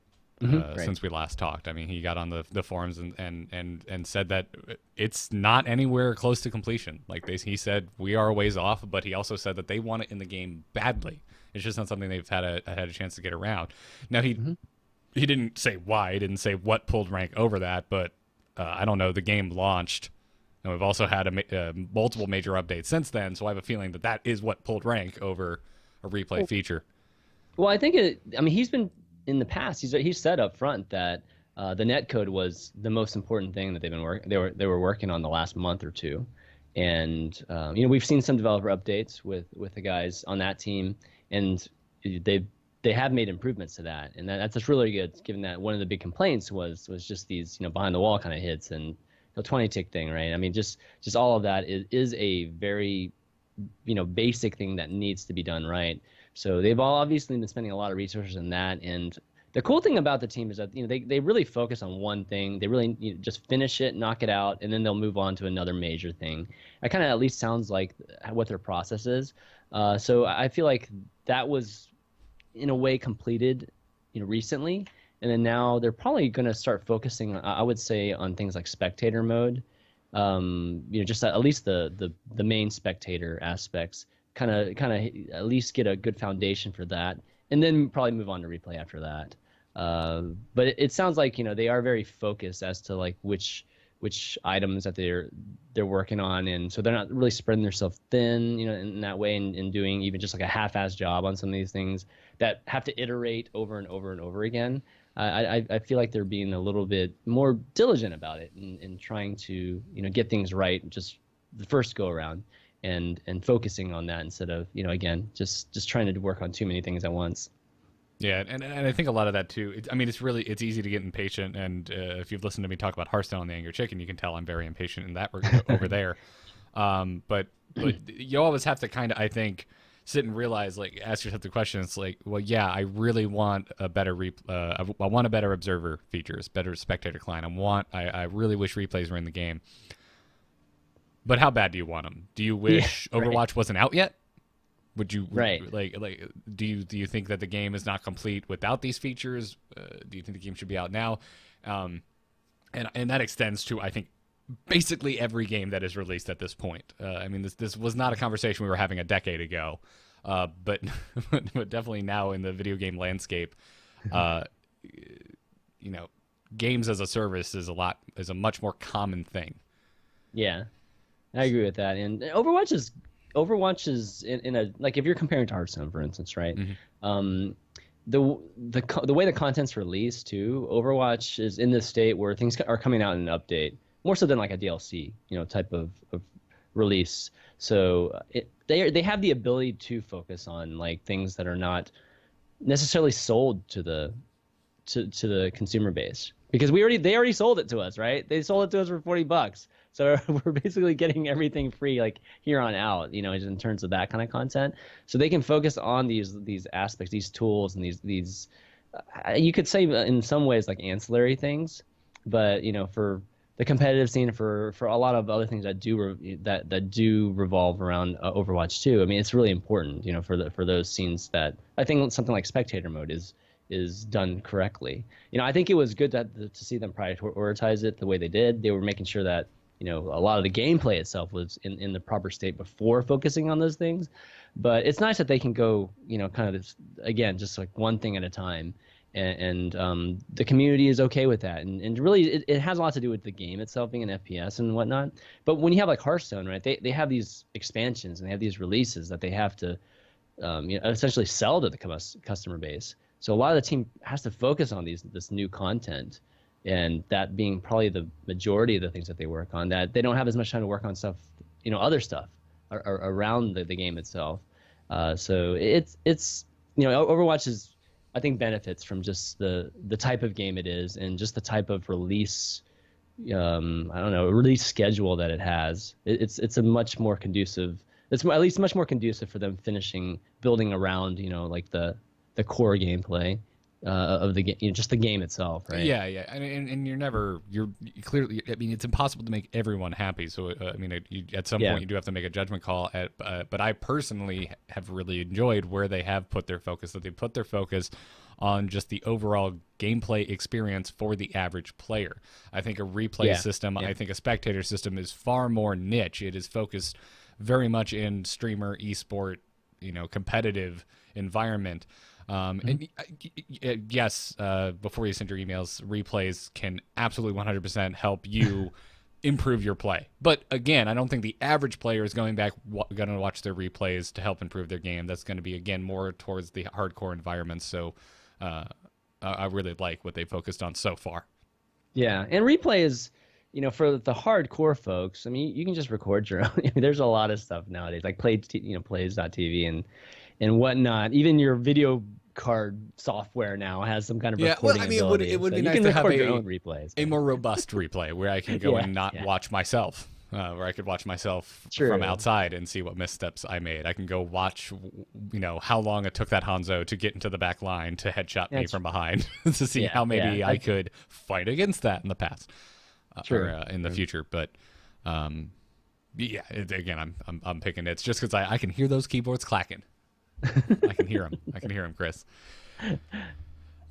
Since we last talked. I mean, he got on the forums and said that it's not anywhere close to completion. Like he said, we are a ways off, but he also said that they want it in the game badly. It's just not something they've had a chance to get around. Now he didn't say why. He didn't say what pulled rank over that, but I don't know. The game launched, and we've also had multiple major updates since then. So I have a feeling that is what pulled rank over a replay feature. Well, I think he's been. In the past, he's said up front that the netcode was the most important thing that they were working on the last month or two, and we've seen some developer updates with the guys on that team, and they have made improvements to that, and that's just really good. Given that one of the big complaints was just these behind the wall kind of hits and the 20 tick thing, right? I mean, just all of that is a very basic thing that needs to be done right. So they've all obviously been spending a lot of resources on that. And the cool thing about the team is that they really focus on one thing. They really just finish it, knock it out, and then they'll move on to another major thing. That kind of at least sounds like what their process is. So I feel like that was in a way completed recently. And then now they're probably going to start focusing, I would say, on things like spectator mode. Just at least the main spectator aspects. Kind of at least get a good foundation for that, and then probably move on to replay after that. But it sounds like they are very focused as to like which items that they're working on, and so they're not really spreading themselves thin, in that way, and doing even just like a half-assed job on some of these things that have to iterate over and over and over again. I feel like they're being a little bit more diligent about it and trying to get things right just the first go around and focusing on that instead of again just trying to work on too many things at once. Yeah, and I think a lot of that too. I mean, it's easy to get impatient, and if you've listened to me talk about Hearthstone and the Angry Chicken, you can tell I'm very impatient in that over there. But you always have to kind of, I think, sit and realize, like, ask yourself the question. It's like, well, yeah, I really want a better I want a better observer features, better spectator client. I really wish replays were in the game. But how bad do you want them? Do you wish Overwatch wasn't out yet? Would you like do you think that the game is not complete without these features? Do you think the game should be out now? And that extends to, I think, basically every game that is released at this point. I mean, this was not a conversation we were having a decade ago, but but definitely now in the video game landscape, games as a service is a much more common thing. Yeah, I agree with that. And Overwatch is in a, like, if you're comparing to Hearthstone, for instance, right? Mm-hmm. The way the content's released too, Overwatch is in this state where things are coming out in an update more so than like a DLC, type of release. So they have the ability to focus on like things that are not necessarily sold to the consumer base, because they already sold it to us, right? They sold it to us for $40. So we're basically getting everything free, like here on out, in terms of that kind of content. So they can focus on these aspects, these tools, and these you could say in some ways like ancillary things, but for the competitive scene, for a lot of other things that do revolve around Overwatch too. I mean, it's really important, for those scenes that I think something like spectator mode is done correctly. I think it was good to see them prioritize it the way they did. They were making sure that a lot of the gameplay itself was in the proper state before focusing on those things. But it's nice that they can go, kind of again, just like one thing at a time. And the community is okay with that. And really, it has a lot to do with the game itself being an FPS and whatnot. But when you have like Hearthstone, right, they have these expansions and they have these releases that they have to essentially sell to the customer base. So a lot of the team has to focus on this new content. And that being probably the majority of the things that they work on, that they don't have as much time to work on stuff, other stuff around the game itself. So it's Overwatch is, I think, benefits from just the type of game it is and just the type of release, release schedule that it has. It's a much more conducive. It's at least much more conducive for them building around, like the core gameplay. Of the game, just the game itself, right? Yeah, and you're clearly. I mean, it's impossible to make everyone happy. So, at some point, you do have to make a judgment call. But I personally have really enjoyed where they have put their focus. That they put their focus on just the overall gameplay experience for the average player. I think a replay system, I think a spectator system is far more niche. It is focused very much in streamer, esport, competitive environment. And yes, before you send your emails, replays can absolutely 100% help you improve your play. But again, I don't think the average player is going to watch their replays to help improve their game. That's going to be, again, more towards the hardcore environments. So I really like what they focused on so far. Yeah, and replay is, for the hardcore folks, I mean, you can just record your own. I mean, there's a lot of stuff nowadays, like plays.tv and whatnot. Even your video card software now has some kind of recording ability. It would be nice to have your own replays, a more robust replay where I can go and not watch myself, where I could watch myself from outside and see what missteps I made. I can go watch, how long it took that Hanzo to get into the back line to headshot me from behind to see how maybe I could fight against that in the past or in the future. But again, I'm picking it's just because I can hear those keyboards clacking. I can hear him, Chris.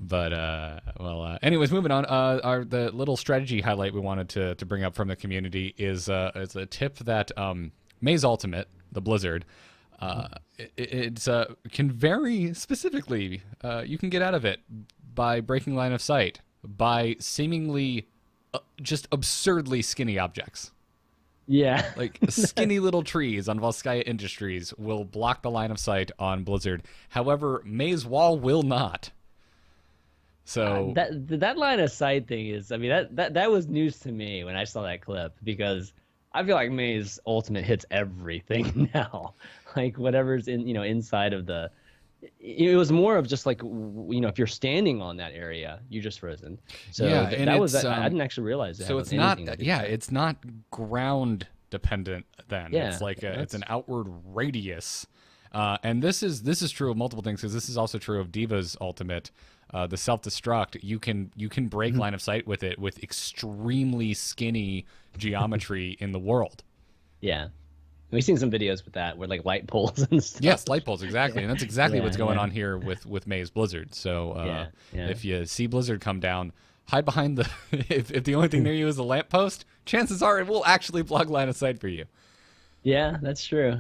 But anyways, moving on. The little strategy highlight we wanted to bring up from the community is a tip that Maze Ultimate, the Blizzard, it can vary specifically. You can get out of it by breaking line of sight, by seemingly just absurdly skinny objects. Yeah. Like skinny little trees on Volskaya Industries will block the line of sight on Blizzard. However, Maze Wall will not. So that line of sight thing is, I mean, that was news to me when I saw that clip, because I feel like May's ultimate hits everything now. Like whatever's inside of the. It was more of just like, if you're standing on that area, you just frozen. So yeah, and that was I didn't actually realize that. So it's not it's not ground dependent then. Yeah, it's like it's an outward radius. And this is true of multiple things, because this is also true of Diva's ultimate, the self-destruct. You can break line of sight with it with extremely skinny geometry in the world. Yeah. We've seen some videos with that, where like light poles and stuff. Yes, light poles, exactly. And that's exactly what's going on here with May's Blizzard. So if you see Blizzard come down, hide behind the if the only thing near you is a lamppost, chances are it will actually block line of sight for you. Yeah, that's true.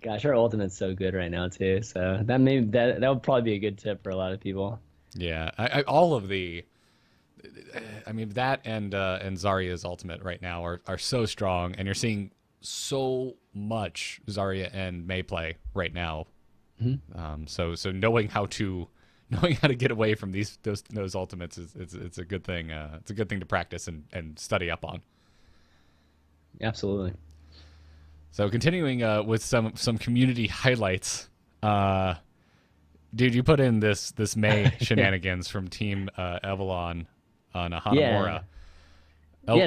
Gosh, her ultimate's so good right now too. So that would probably be a good tip for a lot of people. Yeah, all of the, I mean, that and Zarya's ultimate right now are so strong, and you're seeing so much Zarya and May play right now. So knowing how to get away from those ultimates it's a good thing. It's a good thing to practice and study up on. Absolutely. So continuing with some community highlights, dude, you put in this May shenanigans from Team Evelon on a Hanamura.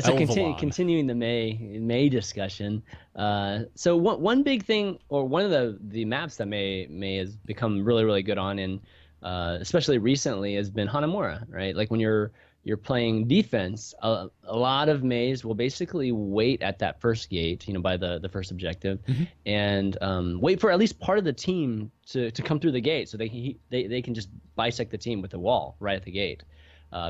So continuing the May discussion. So one big thing, or one of the maps that May has become really, really good on, and especially recently, has been Hanamura, right? Like when you're playing defense, a lot of Mays will basically wait at that first gate, by the first objective, and wait for at least part of the team to come through the gate, so they can just bisect the team with the wall right at the gate.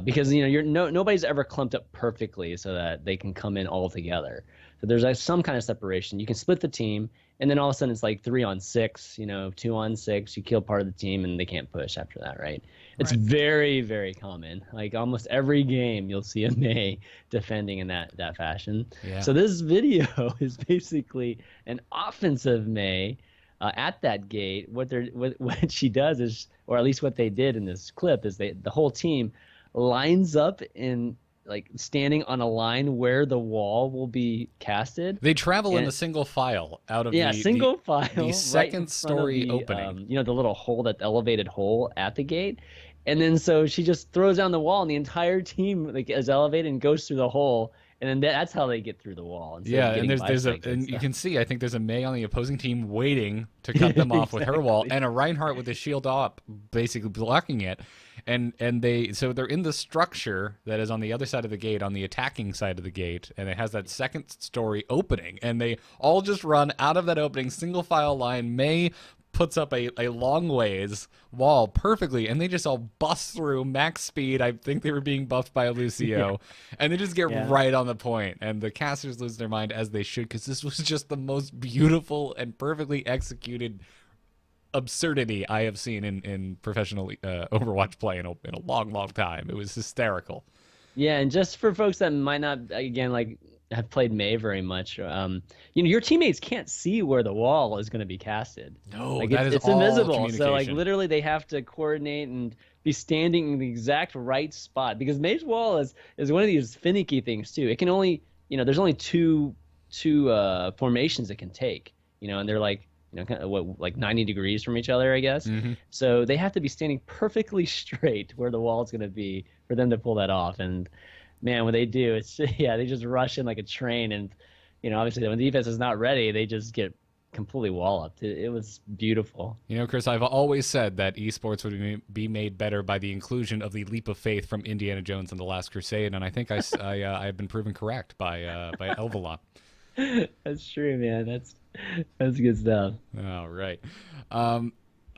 Because nobody's ever clumped up perfectly so that they can come in all together. So there's some kind of separation. You can split the team, and then all of a sudden it's like 3-on-6, 2-on-6. You kill part of the team, and they can't push after that, right? It's very, very common. Like almost every game, you'll see a May defending in that fashion. Yeah. So this video is basically an offensive May at that gate. What she does is, or at least what they did in this clip, is the whole team lines up in like standing on a line where the wall will be casted. They travel in a single file out of the second story opening. The little hole, that elevated hole at the gate. And then so she just throws down the wall, and the entire team is elevated and goes through the hole. And then that's how they get through the wall. Yeah, and you can see, I think there's a May on the opposing team waiting to cut them off with her wall, and a Reinhardt with his shield up, basically blocking it. And they're in the structure that is on the other side of the gate, on the attacking side of the gate, and it has that second story opening, and they all just run out of that opening, single file line. May puts up a long ways wall perfectly, and they just all bust through max speed. I think they were being buffed by Lucio, and they just get right on the point, and the casters lose their mind, as they should, because this was just the most beautiful and perfectly executed absurdity I have seen in professional Overwatch play in a long, long time. It was hysterical. Yeah, and just for folks that might not, again, like, have played May very much, your teammates can't see where the wall is going to be casted. No, like, it's all invisible. So like literally they have to coordinate and be standing in the exact right spot, because May's wall is one of these finicky things too. It can only, there's only two formations it can take, and they're like, kind of like 90 degrees from each other, I guess. So they have to be standing perfectly straight where the wall is going to be for them to pull that off. And man, when they do, it's they just rush in like a train, and obviously when the defense is not ready, they just get completely walloped. It was beautiful. Chris, I've always said that esports would be made better by the inclusion of the leap of faith from Indiana Jones and the Last Crusade, and I think I've been proven correct by Elvalon. That's true, man. That's good stuff. All right.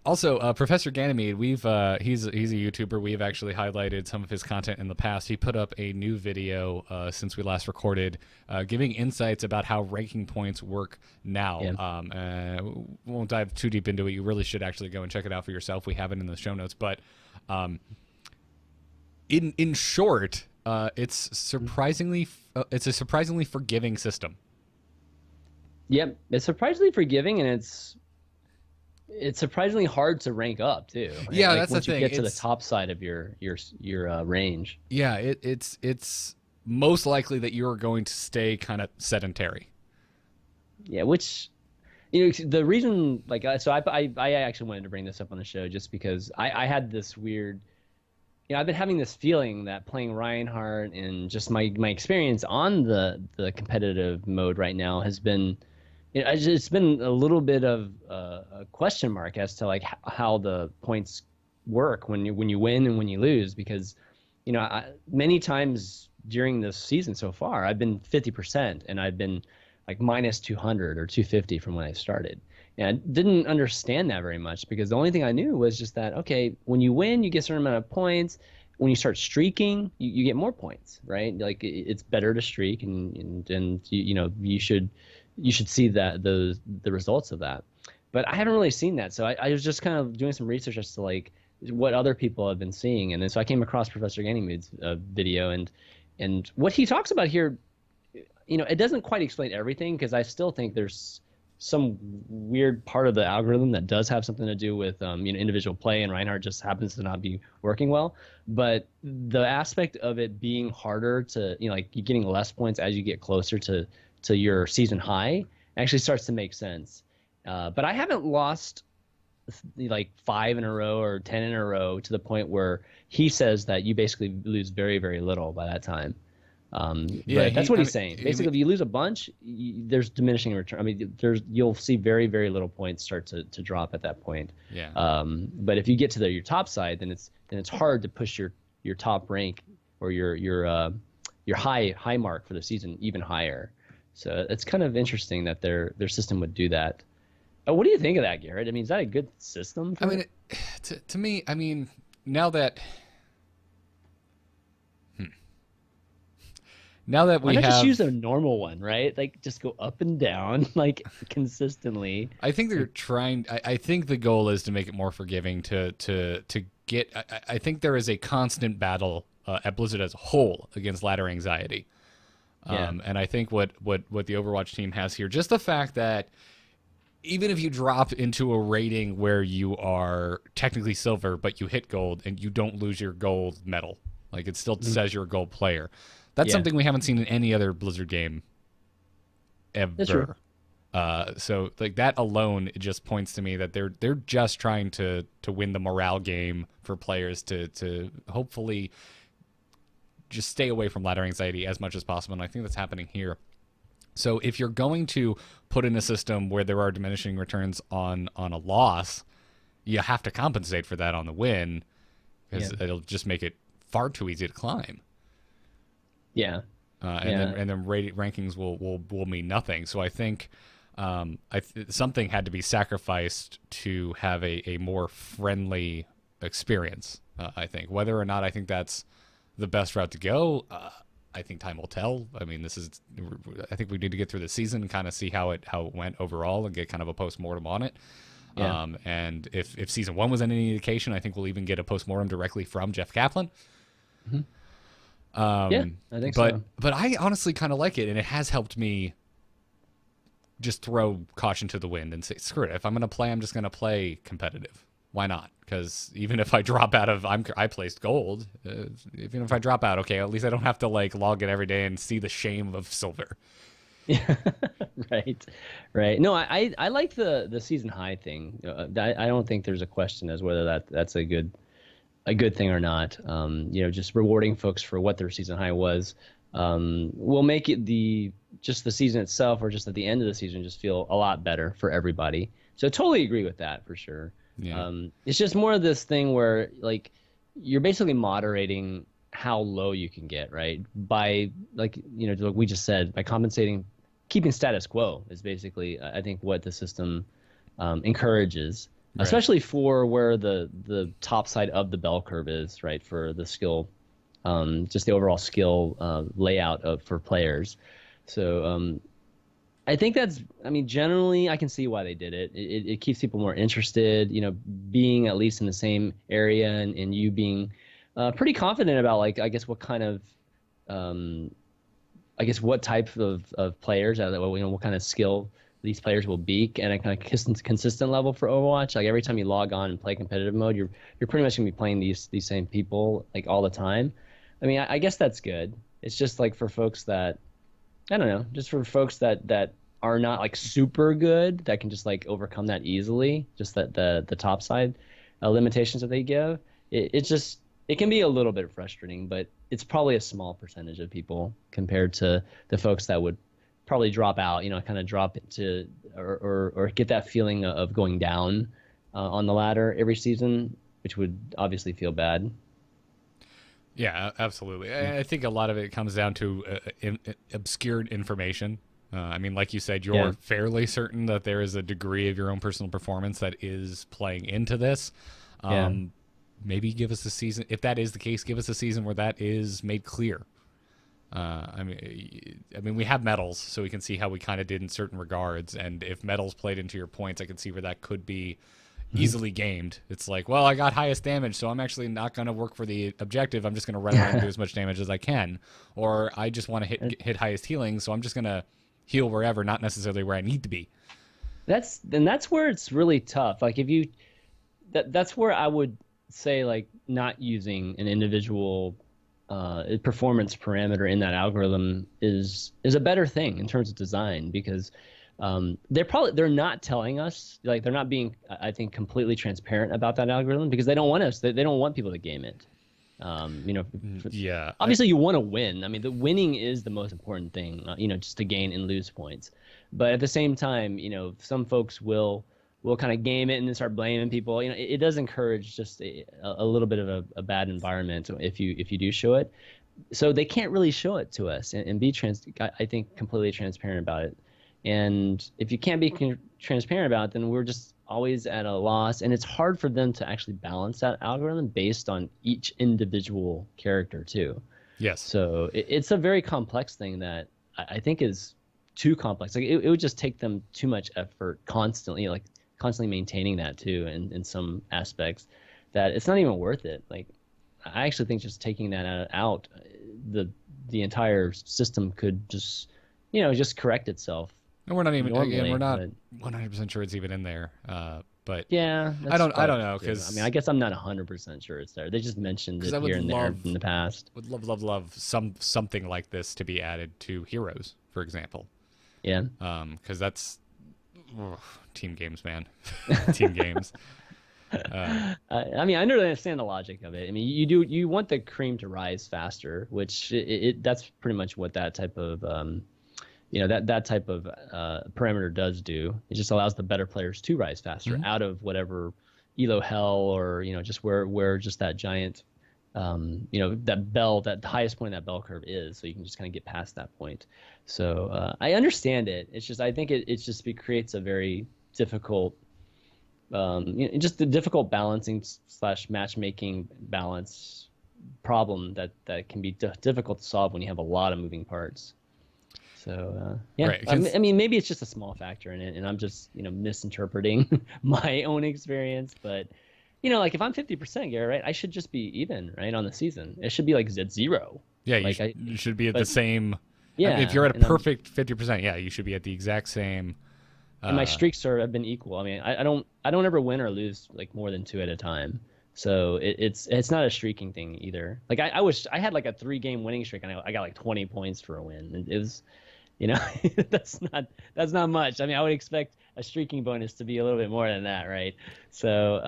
Also, Professor Ganymede, he's a YouTuber. We've actually highlighted some of his content in the past. He put up a new video since we last recorded, giving insights about how ranking points work now. Yeah. Won't dive too deep into it. You really should actually go and check it out for yourself. We have it in the show notes. But in short, it's a surprisingly forgiving system. Yep, it's surprisingly forgiving, and it's it's surprisingly hard to rank up too. Right? Yeah, Like that's the once you thing. get to the top side of your range. Yeah, it's most likely that you're going to stay kind of sedentary. Yeah, which the reason like so I actually wanted to bring this up on the show just because I had this weird I've been having this feeling that playing Reinhardt and just my experience on the competitive mode right now has been it's been a little bit of a question mark as to like how the points work when you win and when you lose because many times during this season so far I've been 50% and I've been like minus 200 or 250 from when I started. And I didn't understand that very much because the only thing I knew was just that, okay, when you win, you get a certain amount of points. When you start streaking, you get more points, right? Like it's better to streak and you should see that the results of that. But I haven't really seen that. So I was just kind of doing some research as to like what other people have been seeing. And then so I came across Professor Ganymede's video and what he talks about here, it doesn't quite explain everything because I still think there's some weird part of the algorithm that does have something to do with individual play, and Reinhardt just happens to not be working well. But the aspect of it being harder to like you getting less points as you get closer to your season high actually starts to make sense. But I haven't lost like 5 in a row or 10 in a row to the point where he says that you basically lose very, very little by that time. Yeah, but that's what he's saying. Basically, if you lose a bunch, there's diminishing return. I mean, you'll see very, very little points start to drop at that point. Yeah. But if you get to your top side, then it's hard to push your top rank or your high mark for the season even higher. So it's kind of interesting that their system would do that. What do you think of that, Garrett? I mean, is that a good system? I mean, to me, I mean, now that Why not just use a normal one, right? Like just go up and down like consistently. I think they're trying. I think the goal is to make it more forgiving. To get. I think there is a constant battle at Blizzard as a whole against ladder anxiety. And I think what the Overwatch team has here, just the fact that even if you drop into a rating where you are technically silver, but you hit gold and you don't lose your gold medal, like it still says you're a gold player. That's something we haven't seen in any other Blizzard game ever. That's true. So like that alone, it just points to me that they're just trying to win the morale game for players to hopefully just stay away from ladder anxiety as much as possible. And I think that's happening here. So if you're going to put in a system where there are diminishing returns on a loss, you have to compensate for that on the win because it'll just make it far too easy to climb. Yeah. And then rankings will mean nothing. So I think something had to be sacrificed to have a more friendly experience. I think whether or not I think that's the best route to go. I think time will tell. I mean, I think we need to get through the season and kind of see how it went overall and get kind of a post-mortem on it. Yeah. And if season 1 was any indication, I think we'll even get a post-mortem directly from Jeff Kaplan. Mm-hmm. I think so. But I honestly kind of like it, and it has helped me just throw caution to the wind and say, screw it. If I'm going to play, I'm just going to play competitive. Why not? Because even if I drop out of, I placed gold. Even if I drop out, okay, at least I don't have to like log it every day and see the shame of silver. Yeah, right. No, I like the season high thing. I don't think there's a question as whether that's a good thing or not. Just rewarding folks for what their season high was will make it the season itself or just at the end of the season just feel a lot better for everybody. So I totally agree with that for sure. Yeah. It's just more of this thing where like you're basically moderating how low you can get, right? By like we just said, by compensating, keeping status quo is basically I think what the system encourages. Right. Especially for where the top side of the bell curve is, right? For the skill, just the overall skill layout for players. So I think generally I can see why they did it. It keeps people more interested, being at least in the same area and you being pretty confident about like, I guess what kind of, what type of players, what kind of skill these players will be at a kind of consistent level for Overwatch. Like every time you log on and play competitive mode, you're pretty much gonna be playing these same people like all the time. I mean, I guess that's good. It's just like for folks that, I don't know, just for folks that are not like super good, that can just like overcome that easily, just that the top side limitations that they give. It can be a little bit frustrating, but it's probably a small percentage of people compared to the folks that would probably drop out, kind of drop into or get that feeling of going down on the ladder every season, which would obviously feel bad. Yeah, absolutely. I think a lot of it comes down to obscured information. I mean, like you said, you're fairly certain that there is a degree of your own personal performance that is playing into this. Maybe give us a season. If that is the case, give us a season where that is made clear. I mean, we have medals, so we can see how we kind of did in certain regards. And if medals played into your points, I can see where that could be easily gamed. It's like, well, I got highest damage, so I'm actually not going to work for the objective. I'm just going to run around and do as much damage as I can. Or I just want to hit highest healing, so I'm just going to heal wherever, not necessarily where I need to be. That's where it's really tough. Like if you, that's where I would say like not using an individual performance parameter in that algorithm is a better thing in terms of design, because they're not telling us, like they're not being, I think, completely transparent about that algorithm, because they don't want us, they don't want people to game it. Obviously you want to win. I mean, the winning is the most important thing, just to gain and lose points. But at the same time, some folks will kind of game it and then start blaming people. It does encourage just a little bit of a bad environment if you do show it. So they can't really show it to us and be I think completely transparent about it. And if you can't be transparent about it, then we're just always at a loss. And it's hard for them to actually balance that algorithm based on each individual character too. Yes. So it's a very complex thing that I think is too complex. Like it would just take them too much effort constantly maintaining that too, in some aspects, that it's not even worth it. Like I actually think just taking that out, the entire system could just correct itself. And we're not even normally, again, we're not 100% sure it's even in there. But yeah, I don't know, because I mean, I guess I'm not 100% sure it's there. They just mentioned it here and there in the past. Would love something like this to be added to Heroes, for example. Yeah. Because that's team games, man. Team games. I mean, I understand the logic of it. I mean, you want the cream to rise faster, which that's pretty much what that type of that type of parameter does do. It just allows the better players to rise faster out of whatever elo hell, or just where just that giant that highest point of that bell curve is, so you can just kind of get past that point. So I understand it. It's just, I think it creates a very difficult, just the difficult balancing / matchmaking balance problem that can be difficult to solve when you have a lot of moving parts. So right, I mean, maybe it's just a small factor in it, and I'm just misinterpreting my own experience. But like if I'm 50%, Garrett, right, I should just be even, right, on the season. It should be like at 0. Yeah, you should be at the same. Yeah, I mean, if you're at a perfect 50%, yeah, you should be at the exact same. And my streaks have been equal. I mean, I don't ever win or lose like more than 2 at a time. So it's not a streaking thing either. Like I wish I had like a 3-game winning streak, and I got like 20 points for a win. And it was, that's not much. I mean, I would expect a streaking bonus to be a little bit more than that, right? So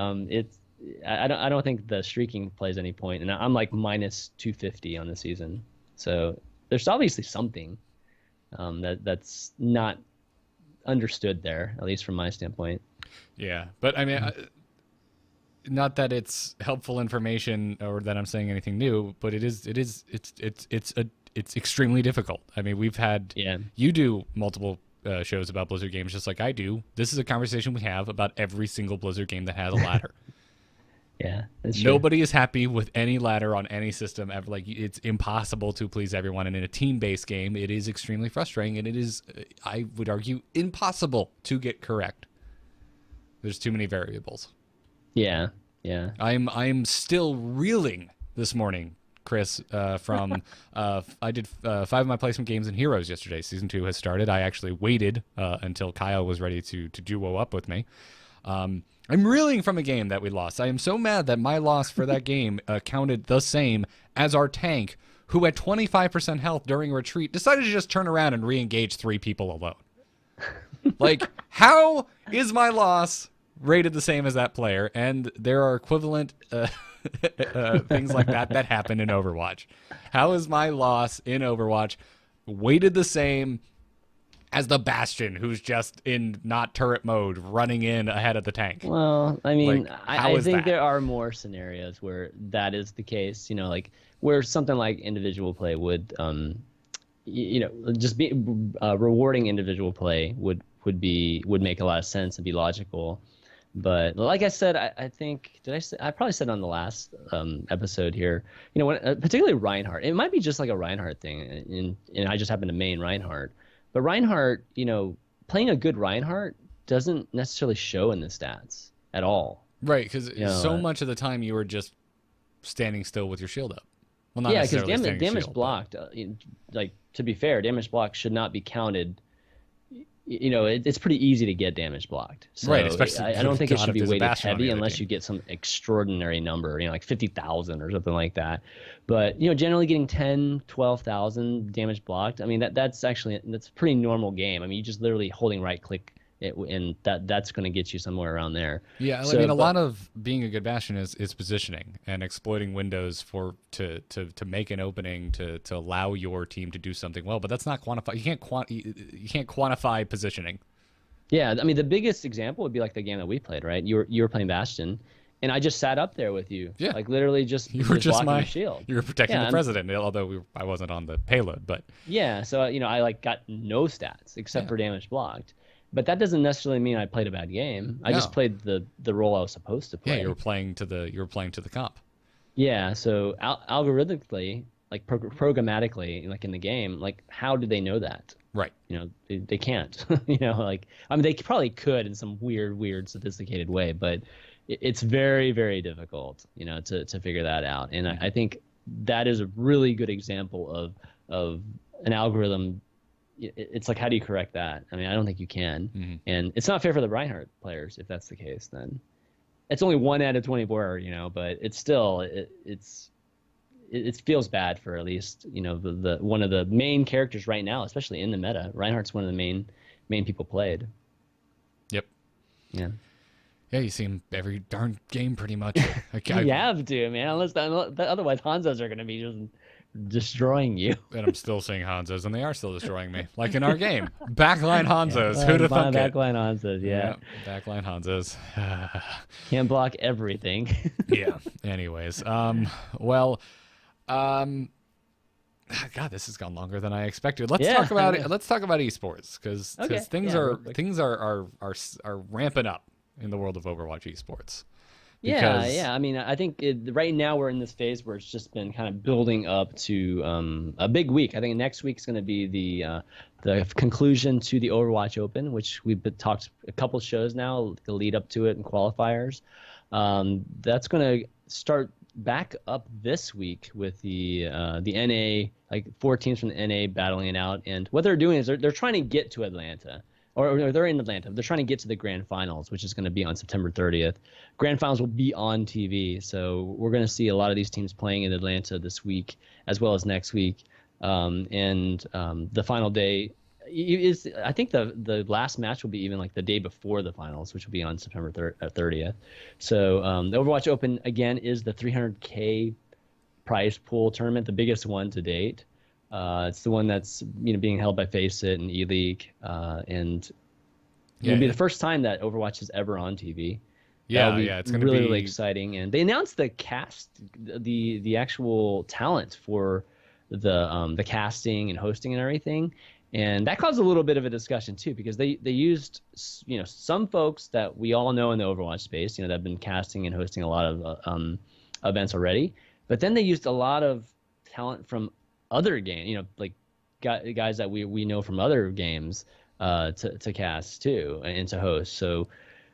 I don't think the streaking plays any point, and I'm like minus 250 on the season. So there's obviously something that's not understood there, at least from my standpoint. Yeah, but I mean, not that it's helpful information or that I'm saying anything new, but it's extremely difficult. I mean, we've had you do multiple shows about Blizzard games just like I do. This is a conversation we have about every single Blizzard game that has a ladder. Yeah, that's true. Nobody is happy with any ladder on any system ever. Like, it's impossible to please everyone, and in a team-based game, it is extremely frustrating, and it is, I would argue, impossible to get correct. There's too many variables. Yeah. I'm still reeling this morning Chris, from I did 5 of my placement games in Heroes yesterday. Season 2 has started. I actually waited until Kyle was ready to duo up with me. I'm reeling from a game that we lost. I am so mad that my loss for that game counted the same as our tank, who at 25% health during retreat decided to just turn around and re-engage 3 people alone. Like, how is my loss rated the same as that player? And there are equivalent things like that happen in Overwatch. How is my loss in Overwatch weighted the same as the Bastion, who's just in not turret mode, running in ahead of the tank? Well, I mean, Like, I think there are more scenarios where that is the case. You know, like where something like individual play would, just be rewarding individual play would make a lot of sense and be logical. But like I said, I think I probably said on the last episode here, particularly Reinhardt. It might be just like a Reinhardt thing, and I just happen to main Reinhardt. But Reinhardt, playing a good Reinhardt doesn't necessarily show in the stats at all. Right, because so much of the time you were just standing still with your shield up. Well, not necessarily because damage shield, blocked, to be fair, damage blocked should not be counted. It's pretty easy to get damage blocked. So right, especially I don't think it should be weighted heavy unless team. you get some extraordinary number, like 50,000 or something like that. But generally getting 10, 12,000 damage blocked, I mean that's a pretty normal game. I mean, you just literally holding right click and that's going to get you somewhere around there. Yeah, I mean, a lot of being a good Bastion is positioning and exploiting windows to make an opening to allow your team to do something well. But that's not quantified. You can't quantify positioning. Yeah, I mean, the biggest example would be like the game that we played, right? You were playing Bastion, and I just sat up there with you. Yeah, like literally just you were just blocking the shield. You were protecting the president, although I wasn't on the payload. But yeah, so I got no stats except for damage blocked. But that doesn't necessarily mean I played a bad game. I just played the role I was supposed to play. Yeah, you were playing to the comp. Yeah, so algorithmically, like programmatically, like in the game, like how do they know that? Right. They can't. They probably could in some weird, sophisticated way, but it's very, very difficult, to figure that out. And I think that is a really good example of an algorithm. It's like, how do you correct that? I mean, I don't think you can. Mm-hmm. And it's not fair for the Reinhardt players if that's the case. Then it's only 1 out of 24, but it's still it feels bad for at least the one of the main characters right now, especially in the meta. Reinhardt's one of the main people played. Yep. Yeah. Yeah, you see him every darn game pretty much. You have to, man. Otherwise, Hanzos are going to be just destroying you. And I'm still seeing Hanzos, and they are still destroying me. Like in our game. Backline Hanzos. Who'd have thunk it? Backline Hanzos, yeah. Backline Hanzos. Can't block everything. Yeah. Anyways. God, this has gone longer than I expected. Let's talk about it. Let's talk about esports because things are ramping up in the world of Overwatch esports. Yeah. I mean, I think right now we're in this phase where it's just been kind of building up to a big week. I think next week's going to be the conclusion to the Overwatch Open, which we've talked a couple shows now, the lead up to it and qualifiers. That's going to start back up this week with the NA, like 4 teams from the NA battling it out. And what they're doing is they're trying to get to Atlanta. Or they're in Atlanta. They're trying to get to the grand finals, which is going to be on September 30th. Grand finals will be on TV, so we're going to see a lot of these teams playing in Atlanta this week, as well as next week. The final day is, I think the last match will be even like the day before the finals, which will be on September 30th. So the Overwatch Open again is the 300K prize pool tournament, the biggest one to date. It's the one that's being held by Faceit and E-League, and it'll be the first time that Overwatch is ever on TV. It's going to be really exciting. And they announced the cast, the actual talent for the casting and hosting and everything, and that caused a little bit of a discussion too, because they used some folks that we all know in the Overwatch space, that have been casting and hosting a lot of events already, but then they used a lot of talent from other games, like guys that we know from other games to cast too and to host. So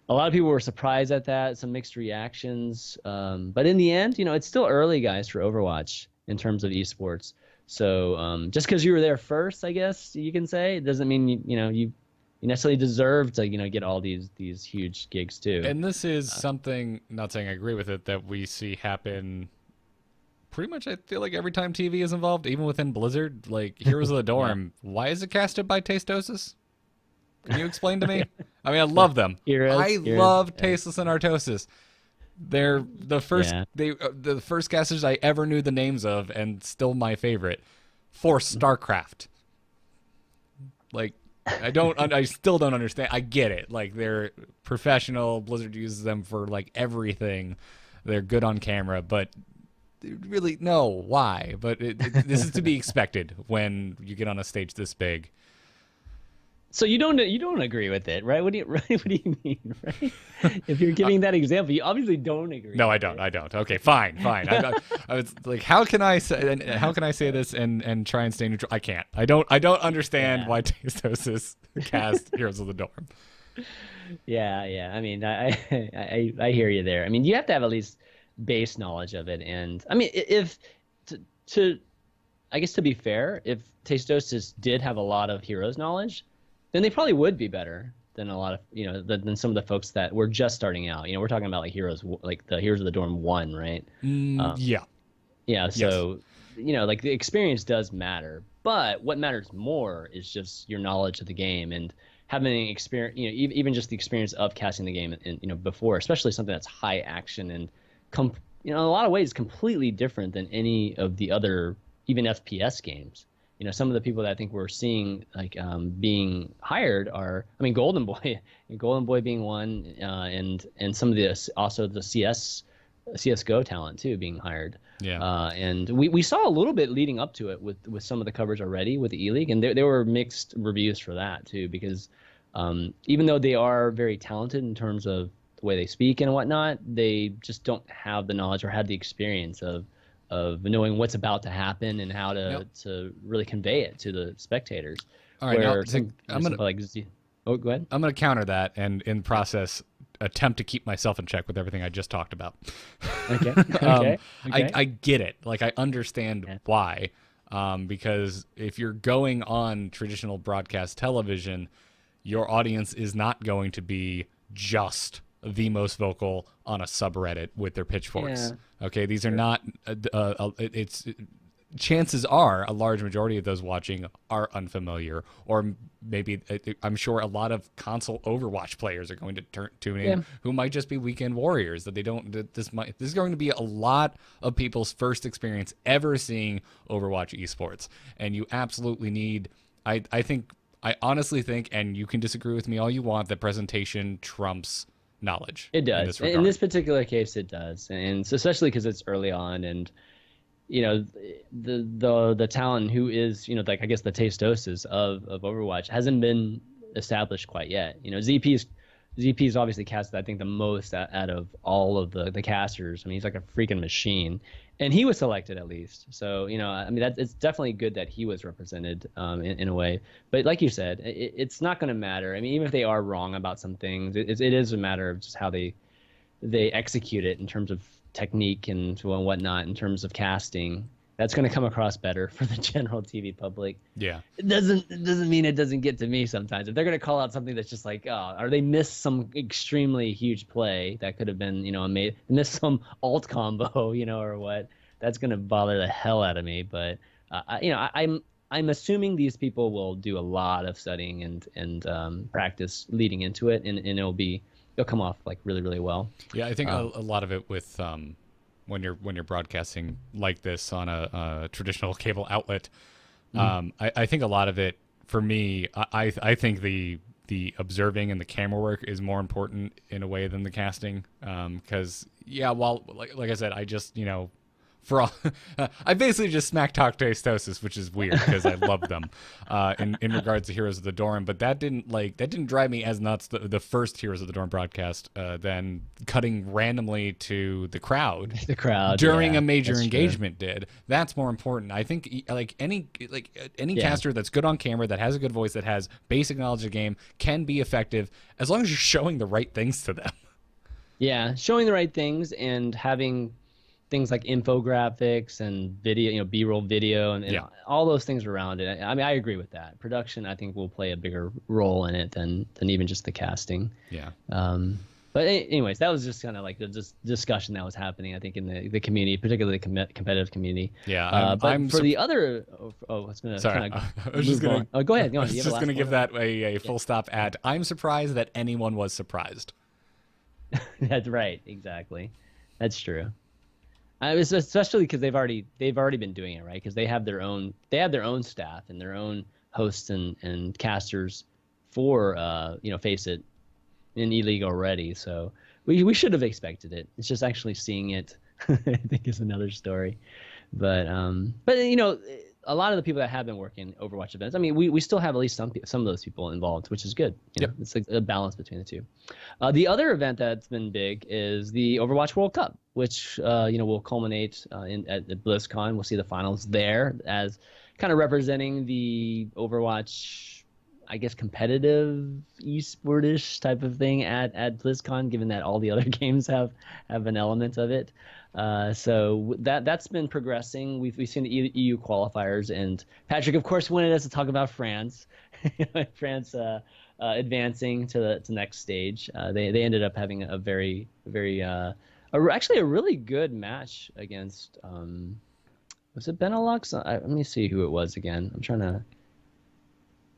a lot of people were surprised at that, some mixed reactions. But in the end, it's still early, guys, for Overwatch. in terms of esports. So just because you were there first, I guess you can say, it doesn't mean you necessarily deserve to get all these huge gigs too. And this is something, not saying I agree with it, that we see happen pretty much, I feel like, every time TV is involved, even within Blizzard. Like Heroes of the Dorm, why is it casted by Tastosis? Can you explain to me? I mean, I love them. I love Tasteless and Artosis. They're the first the first casters I ever knew the names of, and still my favorite for StarCraft. Like, I still don't understand. I get it. Like, they're professional. Blizzard uses them for like everything. They're good on camera, but really, no, why? But this is to be expected when you get on a stage this big. So you don't agree with it, right? What do you mean, right? If you're giving that example, you obviously don't agree. No, I don't. Okay, fine. I was like, how can I say this and try and stay neutral? I can't. I don't understand why Tastosis cast Heroes of the Dorm. Yeah. I mean, I hear you there. I mean, you have to have at least base knowledge of it, and I mean, if I guess to be fair, if Tastosis did have a lot of Heroes knowledge, then they probably would be better than a lot of than some of the folks that were just starting out. We're talking about like Heroes, like the Heroes of the Dorm 1, right? Yeah. So like the experience does matter, but what matters more is just your knowledge of the game and having experience. Even just the experience of casting the game, and before, especially something that's high action and in a lot of ways completely different than any of the other even FPS games. Some of the people that I think we're seeing like being hired are, I mean, Golden Boy being one, and some of the also the CS:GO talent too being hired. Yeah. And we saw a little bit leading up to it with some of the coverage already with the E-League, and there were mixed reviews for that too, because even though they are very talented in terms of the way they speak and whatnot, they just don't have the knowledge or have the experience of knowing what's about to happen and how to really convey it to the spectators. All right, go ahead. I'm going to counter that, and in the process attempt to keep myself in check with everything I just talked about. Okay. I get it. Like, I understand why, because if you're going on traditional broadcast television, your audience is not going to be just the most vocal on a subreddit with their pitchforks. Okay, these are not. Chances are a large majority of those watching are unfamiliar, or maybe I'm sure a lot of console Overwatch players are going to tune in who might just be weekend warriors. That they don't. This is going to be a lot of people's first experience ever seeing Overwatch esports, and you absolutely need. I honestly think, and you can disagree with me all you want, that presentation trumps knowledge. It does. In this particular case, it does, and so especially because it's early on, and the talent who is like I guess the Tastosis of Overwatch hasn't been established quite yet. ZP's obviously casted I think the most out of all of the casters. I mean, he's like a freaking machine, and he was selected at least. So I mean it's definitely good that he was represented in a way. But like you said, it's not going to matter. I mean, even if they are wrong about some things, it is a matter of just how they execute it in terms of technique and whatnot, in terms of casting. That's going to come across better for the general TV public. Yeah. It doesn't mean it doesn't get to me sometimes. If they're going to call out something that's just like, or they missed some extremely huge play that could have been, missed some alt combo, or what, that's going to bother the hell out of me. But, I'm assuming these people will do a lot of studying and practice leading into it, and it'll come off like really, really well. Yeah, I think a lot of it with when you're broadcasting like this on a traditional cable outlet, I think a lot of it for me, I think the observing and the camera work is more important in a way than the casting, because while like I said, I just for all, I basically just smack talk Tastosis, which is weird because I love them in regards to Heroes of the Dorm, but that didn't drive me as nuts the first Heroes of the Dorm broadcast than cutting randomly to the crowd during a major engagement did. That's more important. I think any caster that's good on camera, that has a good voice, that has basic knowledge of the game, can be effective as long as you're showing the right things to them. Yeah, showing the right things and having things like infographics and video, B-roll video and all those things around it. I mean, I agree with that. Production, I think, will play a bigger role in it than even just the casting. Yeah. But anyways, that was just kind of like the discussion that was happening, I think, in the community, particularly the competitive community. Yeah. But for the other, I was going to kind of I was just going to go ahead. I was just going to give that a full stop at, I'm surprised that anyone was surprised. That's right. Exactly. That's true. I was especially because they've already been doing it, right? Because they have their own staff and their own hosts and casters for Face It in E-League already. So we should have expected it. It's just actually seeing it, I think, is another story. But a lot of the people that have been working Overwatch events, I mean, we still have at least some of those people involved, which is good. It's like a balance between the two. The other event that's been big is the Overwatch World Cup, which will culminate at BlizzCon. We'll see the finals there as kind of representing the Overwatch, I guess, competitive esportish type of thing at BlizzCon, given that all the other games have an element of it. So that's been progressing. We've seen the EU qualifiers, and Patrick, of course, wanted us to talk about France. France advancing to the next stage. They ended up having a very actually a really good match against was it Benelux? Let me see who it was again.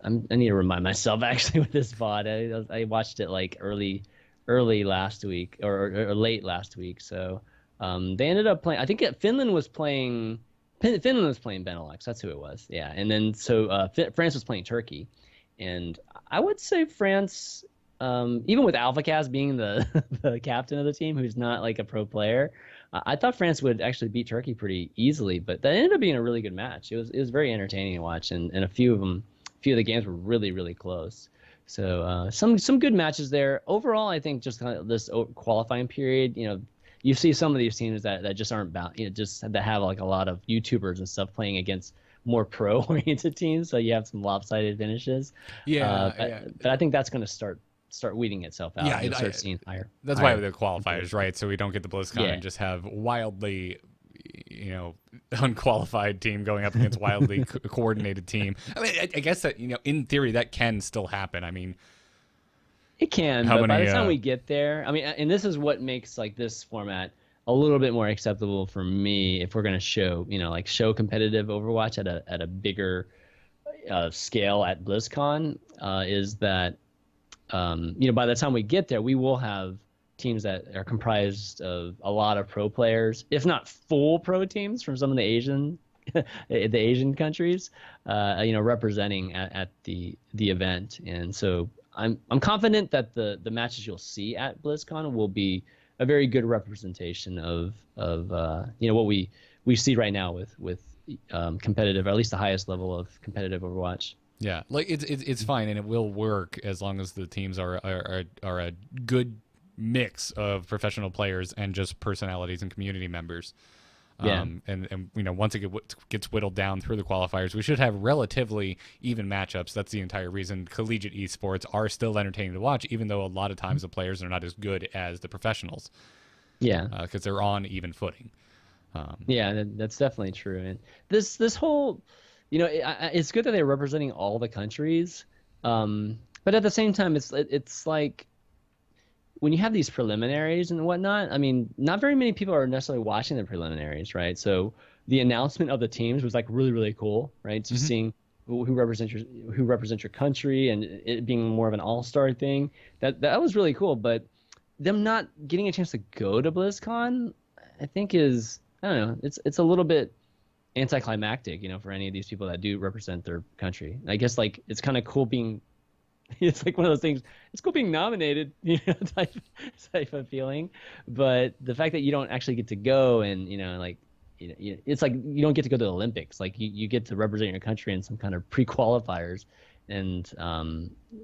I need to remind myself actually with this VOD. I watched it like early last week or late last week. So they ended up playing. I think Finland was playing Benelux. That's who it was. Yeah, and then so France was playing Turkey, and I would say France, even with AlphaCast being the captain of the team, who's not like a pro player, I thought France would actually beat Turkey pretty easily. But that ended up being a really good match. It was very entertaining to watch, and a few of the games were really, really close. So some good matches there. Overall, I think just kind of this qualifying period, you see some of these teams that just aren't bound, just that have like a lot of YouTubers and stuff playing against more pro-oriented teams. So you have some lopsided finishes. But I think that's going to start weeding itself out. Yeah, start seeing higher. That's why the qualifiers, right? So we don't get the BlizzCon and just have wildly, unqualified team going up against wildly coordinated team. I mean, I guess that in theory that can still happen. I mean, it can, but by the time we get there, I mean, and this is what makes like this format a little bit more acceptable for me if we're going to show, show competitive Overwatch at a bigger scale at BlizzCon, is that by the time we get there, we will have teams that are comprised of a lot of pro players, if not full pro teams from some of the Asian countries, representing at the event. And so I'm confident that the matches you'll see at BlizzCon will be a very good representation of what we see right now with competitive, or at least the highest level of competitive Overwatch. Yeah, like it's fine and it will work as long as the teams are a good mix of professional players and just personalities and community members. And once it gets whittled down through the qualifiers, we should have relatively even matchups. That's the entire reason collegiate esports are still entertaining to watch, even though a lot of times the players are not as good as the professionals. Yeah, because they're on even footing. That's definitely true. And this whole, it's good that they're representing all the countries, but at the same time, it's like, when you have these preliminaries and whatnot, I mean, not very many people are necessarily watching the preliminaries, right? So the announcement of the teams was like really, really cool, right? Just seeing who represents your country and it being more of an all-star thing. That was really cool. But them not getting a chance to go to BlizzCon, I think is, I don't know, it's a little bit anticlimactic, for any of these people that do represent their country. I guess like it's kind of cool being. It's like one of those things. It's cool being nominated, type of feeling, but the fact that you don't actually get to go and it's like you don't get to go to the Olympics. Like you get to represent your country in some kind of pre-qualifiers, and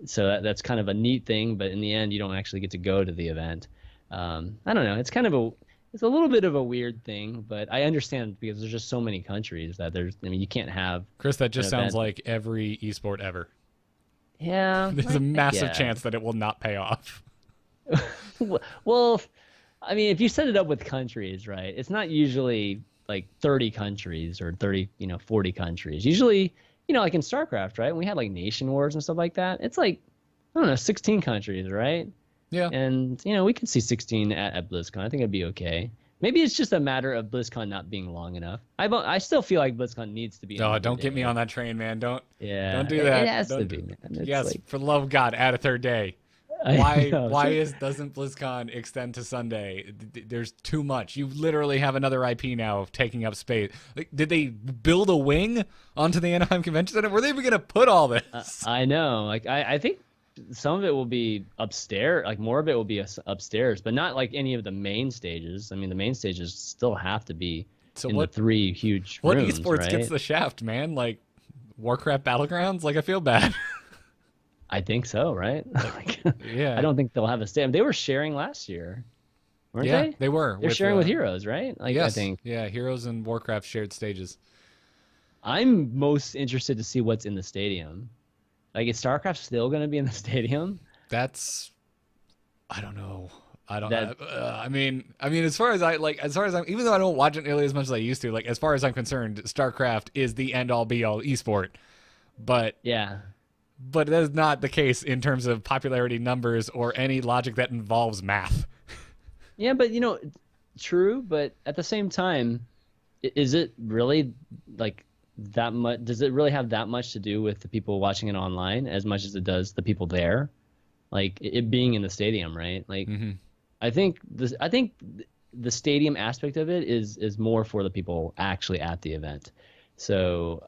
so that's kind of a neat thing. But in the end, you don't actually get to go to the event. I don't know. It's kind of it's a little bit of a weird thing, but I understand because there's just so many countries that you can't have. Chris, that just sounds like every esport ever. Yeah, there's a massive chance that it will not pay off. Well, I mean, if you set it up with countries, right? It's not usually like 30 countries or 30, 40 countries. Usually, like in StarCraft, right? When we had like nation wars and stuff like that, it's like, I don't know, 16 countries, right? Yeah. And, we could see 16 at BlizzCon. I think it'd be okay. Maybe it's just a matter of BlizzCon not being long enough. I still feel like BlizzCon needs to be. Oh, don't get me on that train, man. Don't do that. It has don't, to be, man. It's yes, like, for the love of God, add a third day. Why doesn't BlizzCon extend to Sunday? There's too much. You literally have another IP now taking up space. Like, did they build a wing onto the Anaheim Convention Center? Were they even gonna put all this? I know. Like I think some of it will be upstairs. Like more of it will be upstairs, but not like any of the main stages. I mean, the main stages still have to be the 3 huge what rooms, eSports right? gets the shaft, man? Like Warcraft Battlegrounds? Like I feel bad. I think so, right? Yeah. I don't think they'll have a stadium. They were sharing last year, weren't yeah, they? they were. They're sharing with Heroes, right? Like yes. I think. Yeah, Heroes and Warcraft shared stages. I'm most interested to see what's in the stadium. Like, is StarCraft still going to be in the stadium? I don't know. I mean, as far as even though I don't watch it nearly as much as I used to, like as far as I'm concerned, StarCraft is the end all be all esport. But yeah. But that is not the case in terms of popularity numbers or any logic that involves math. Yeah, but true. But at the same time, is it really like that much? Does it really have that much to do with the people watching it online as much as it does the people there? Like it being in the stadium, right? Like, I think the stadium aspect of it is more for the people actually at the event. So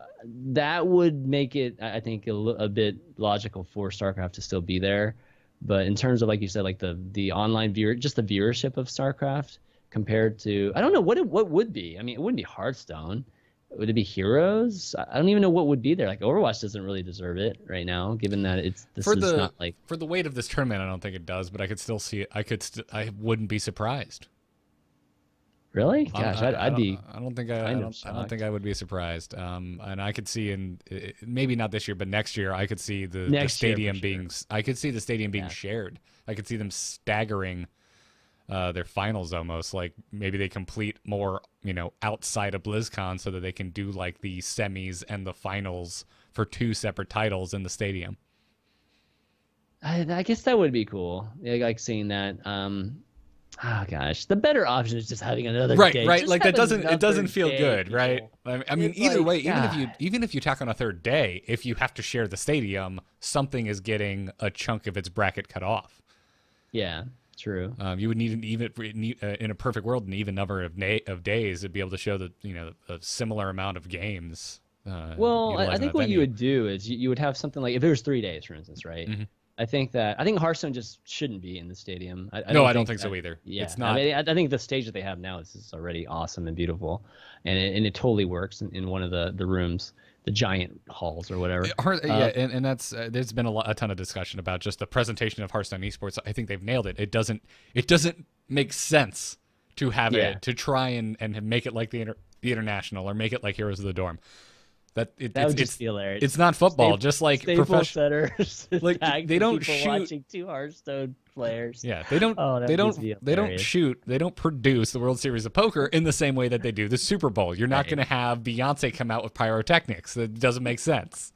that would make it, I think, a bit logical for StarCraft to still be there. But in terms of, like you said, like the online just the viewership of StarCraft compared to, I don't know what would be. I mean, it wouldn't be Hearthstone. Would it be Heroes? I don't even know what would be there. Like Overwatch doesn't really deserve it right now, given that not like for the weight of this tournament. I don't think it does, but I could still see it. I wouldn't be surprised. Really? Gosh, I'd be. I don't think I would be surprised. And I could see maybe not this year, but next year I could see the stadium being. I could see the stadium being shared. I could see them staggering their finals almost. Like maybe they complete more, outside of BlizzCon so that they can do like the semis and the finals for 2 separate titles in the stadium. I guess that would be cool. Yeah, like seeing that. Oh gosh, the better option is just having another day. Right. Just like that doesn't feel good, people. right? I mean, It's either like, way, God. even if you tack on a third day, if you have to share the stadium, something is getting a chunk of its bracket cut off. Yeah, true. You would need in a perfect world an even number of days to be able to show a similar amount of games. Well, I think what you would do is you would have something like if it was 3 days, for instance, right? Mm-hmm. I think Hearthstone just shouldn't be in the stadium. I don't think so either. Yeah, it's not. I think the stage that they have now is already awesome and beautiful, and it totally works in one of the rooms, the giant halls or whatever. And that's there's been a ton of discussion about just the presentation of Hearthstone eSports. I think they've nailed it. It doesn't make sense to have it to try and make it like the International or make it like Heroes of the Dorm. That would just be hilarious. It's not football, just like professional setters. Like they don't shoot watching 2 Hearthstone players. Yeah, they don't. They don't shoot. They don't produce the World Series of Poker in the same way that they do the Super Bowl. You're not going to have Beyonce come out with pyrotechnics. That doesn't make sense.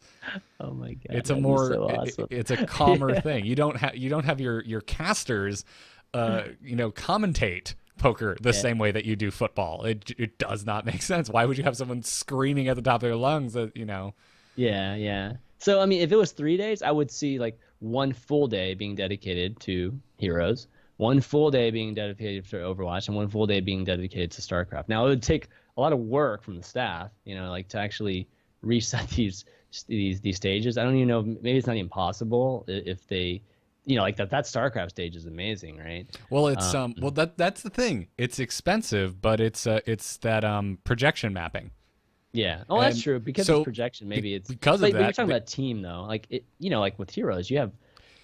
Oh my god! It's a more. So awesome. It's a calmer thing. You don't have your casters, commentate poker the same way that you do football. It does not make sense. Why would you have someone screaming at the top of their lungs that Yeah. So I mean, if it was 3 days, I would see like 1 full day being dedicated to Heroes, 1 full day being dedicated to Overwatch, and 1 full day being dedicated to StarCraft. Now it would take a lot of work from the staff, like to actually reset these stages. I don't even know. Maybe it's not even possible if they. Like that StarCraft stage is amazing, right? Well, it's that's the thing. It's expensive, but it's that projection mapping. Yeah. Oh, that's true. Because it's projection, maybe it's because of that. But you're talking about team though. Like like with Heroes, you're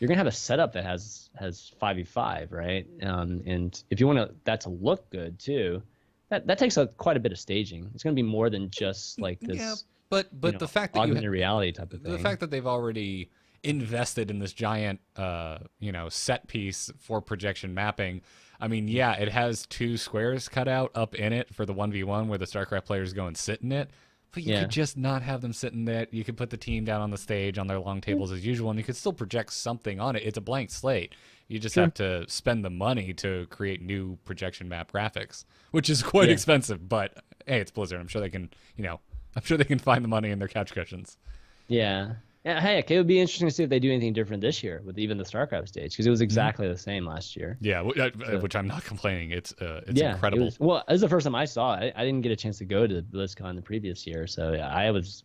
gonna have a setup that has 5v5, right? And if you want that to look good too, that takes quite a bit of staging. It's gonna be more than just like this. Yeah, but the fact that augmented reality type of thing. The fact that they've already invested in this giant, set piece for projection mapping. I mean, yeah, it has 2 squares cut out up in it for the 1v1 where the StarCraft players go and sit in it. But you could just not have them sit in that. You could put the team down on the stage on their long tables as usual, and you could still project something on it. It's a blank slate. You just have to spend the money to create new projection map graphics, which is quite expensive. But hey, it's Blizzard. I'm sure they can, I'm sure they can find the money in their couch cushions. Yeah. Yeah, heck, it would be interesting to see if they do anything different this year with even the StarCraft stage, because it was exactly the same last year. Yeah, which I'm not complaining. It's incredible. It was the first time I saw it. I didn't get a chance to go to BlizzCon the previous year, so I was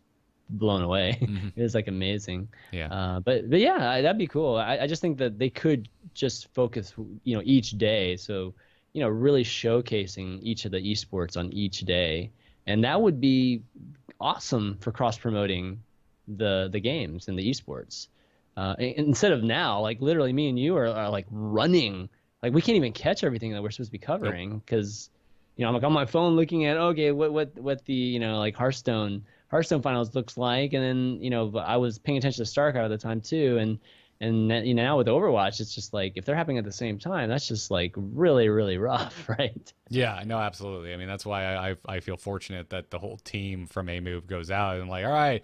blown away. It was like amazing. Yeah. But yeah, that'd be cool. I just think that they could just focus, each day. So, really showcasing each of the esports on each day, and that would be awesome for cross promoting the games and the esports, instead of now, like literally me and you are like running, like we can't even catch everything that we're supposed to be covering because I'm like on my phone looking at what the like Hearthstone finals looks like, and then I was paying attention to StarCraft at the time too, and now with Overwatch, it's just like if they're happening at the same time, that's just like really, really rough, right? Yeah, no, absolutely. I mean, that's why I feel fortunate that the whole team from A Move goes out and like, all right,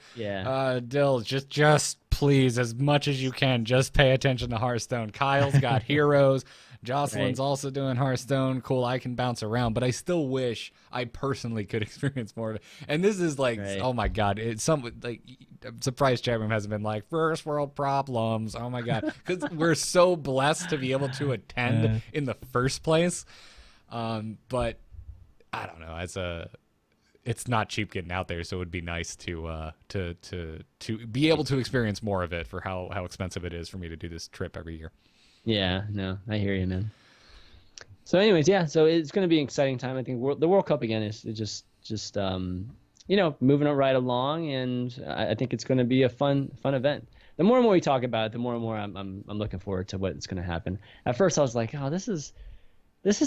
Dill, just please, as much as you can, just pay attention to Hearthstone. Kyle's got Heroes. Jocelyn's also doing Hearthstone. Cool, I can bounce around, but I still wish I personally could experience more of it. And this is like, oh my God, it's I'm surprised Chapman hasn't been like first world problems. Oh my God, because we're so blessed to be able to attend in the first place. But I don't know. It's not cheap getting out there, so it would be nice to be able to experience more of it for how expensive it is for me to do this trip every year. Yeah, no, I hear you, man. So anyways, so it's going to be an exciting time. I think the World Cup again is just moving it right along, and I think it's going to be a fun event. The more and more we talk about it, the more and more I'm looking forward to what's going to happen. At first I was like, oh, this is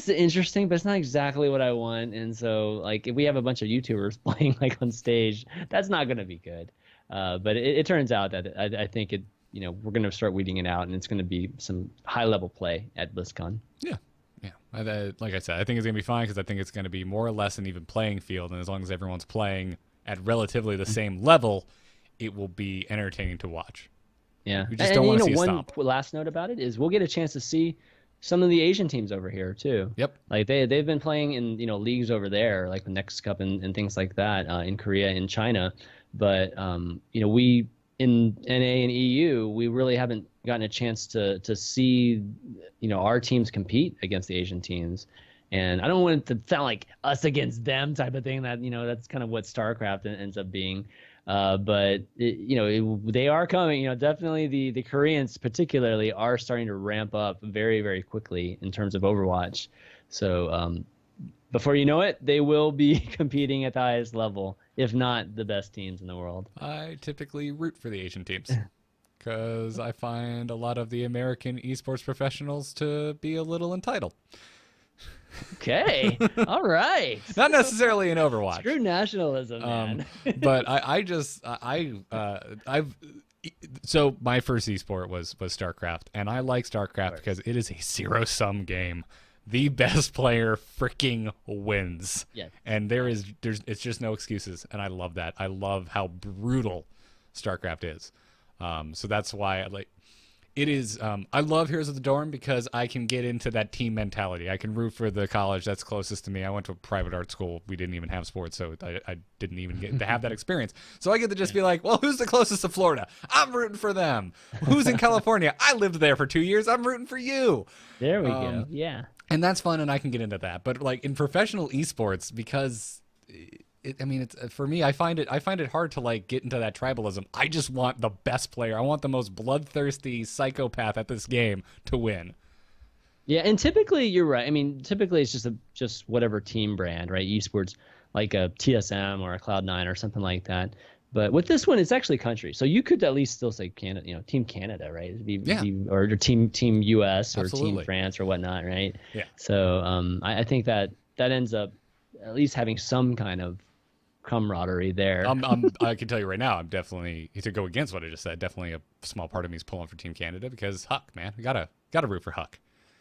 interesting, but it's not exactly what I want. And so like if we have a bunch of YouTubers playing like on stage, that's not going to be good. But it turns out that I think we're going to start weeding it out, and it's going to be some high-level play at BlizzCon. Yeah. Like I said, I think it's going to be fine because I think it's going to be more or less an even playing field, and as long as everyone's playing at relatively the same level, it will be entertaining to watch. Yeah. We just don't want to see a stop. One last note about it is we'll get a chance to see some of the Asian teams over here too. Yep. Like they've been playing in leagues over there, like the Next Cup and things like that, in Korea and China. But we in NA and EU, we really haven't gotten a chance to see our teams compete against the Asian teams. And I don't want it to sound like us against them type of thing. That that's kind of what StarCraft ends up being. But they are coming. Definitely the Koreans particularly are starting to ramp up very, very quickly in terms of Overwatch. So before you know it, they will be competing at the highest level, if not the best teams in the world. I typically root for the Asian teams because I find a lot of the American esports professionals to be a little entitled. Okay. All right. Not necessarily in Overwatch. Screw nationalism, man. But so my first esport was StarCraft, and I like StarCraft because it is a zero-sum game. The best player freaking wins. Yes. And it's just no excuses, and I love that. I love how brutal StarCraft is. So that's why it is. I love Heroes of the Dorm because I can get into that team mentality. I can root for the college that's closest to me. I went to a private art school. We didn't even have sports, so I didn't even get to have that experience. So I get to just be like, well, who's the closest to Florida? I'm rooting for them. Who's in California? I lived there for 2 years. I'm rooting for you. There we go. Yeah. And that's fun, and I can get into that. But like in professional esports, because it's for me, I find it hard to like get into that tribalism. I just want the best player. I want the most bloodthirsty psychopath at this game to win. Yeah, and typically you're right. I mean, typically it's just whatever team brand, right? Esports, like a TSM or a Cloud9 or something like that. But with this one, it's actually country. So you could at least still say Canada, Team Canada, right? Or Team US or Absolutely. Team France or whatnot, right? Yeah. So I think that ends up at least having some kind of camaraderie there. I can tell you right now, I'm definitely, to go against what I just said, definitely a small part of me is pulling for Team Canada because Huck, man, we gotta root for Huck.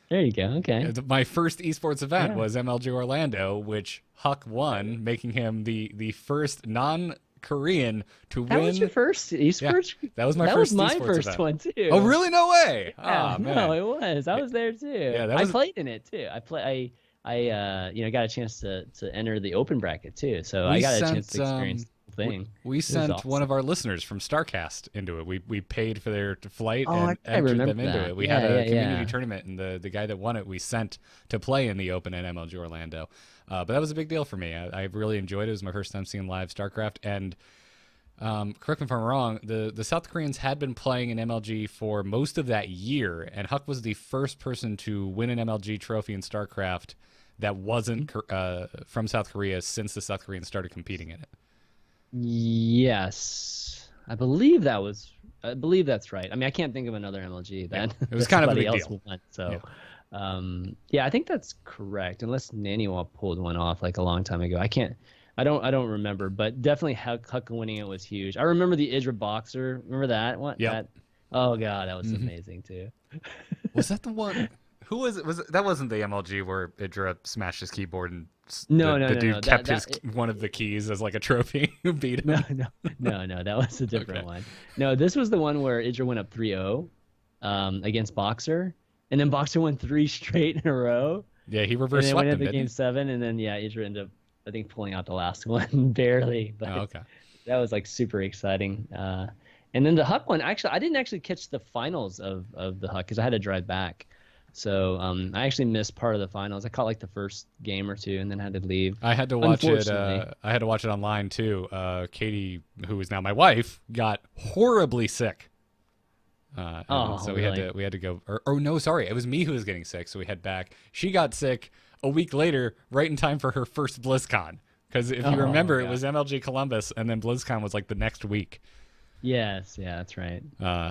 There you go. Okay. My first esports event was MLG Orlando, which Huck won, making him the first non-Korean to win. That was your first esports? Yeah, that was my that first was my esports first event. one too. Oh, really? No way. Yeah, Oh, man. no, it was. I was there too. Yeah, I played in it too. I got a chance to enter the open bracket too. So I got a chance to experience the whole thing. We sent awesome. one of our listeners from StarCast into it. We paid for their flight and I entered remember them into that. it. We had a community tournament, and the guy that won it we sent to play in the Open at MLG Orlando. But that was a big deal for me. I really enjoyed it. It was my first time seeing live StarCraft. And correct me if I'm wrong, the South Koreans had been playing in MLG for most of that year, and Huck was the first person to win an MLG trophy in StarCraft that wasn't from South Korea since the South Koreans started competing in it. Yes, I believe that's right. I mean, I can't think of another MLG then. Yeah, it was kind of a big deal. Won, so, I think that's correct. Unless Naniwa pulled one off like a long time ago. I don't remember, but definitely Huck winning it was huge. I remember the Idra Boxer. Remember that one? Yeah. Oh god, that was amazing too. Was that the one? Who was it? That wasn't the MLG where Idra smashed his keyboard and the dude kept one of the keys as like a trophy who beat him? No, that was a different one. No, this was the one where Idra went up 3-0 against Boxer, and then Boxer won 3 straight in a row. Yeah, he reverse swept him. And then went into game 7, and then Idra ended up, I think, pulling out the last one barely. But that was like super exciting. And then the Huck one, actually, I didn't actually catch the finals of the Huck because I had to drive back. So I actually missed part of the finals. I caught like the first game or two and then had to leave. I had to watch it. I had to watch it online too. Katie, who is now my wife, got horribly sick. So we had to go. Or no, sorry, it was me who was getting sick. So we head back. She got sick a week later, right in time for her first BlizzCon. Because if you remember, it was MLG Columbus, and then BlizzCon was like the next week. Yes, yeah, that's right.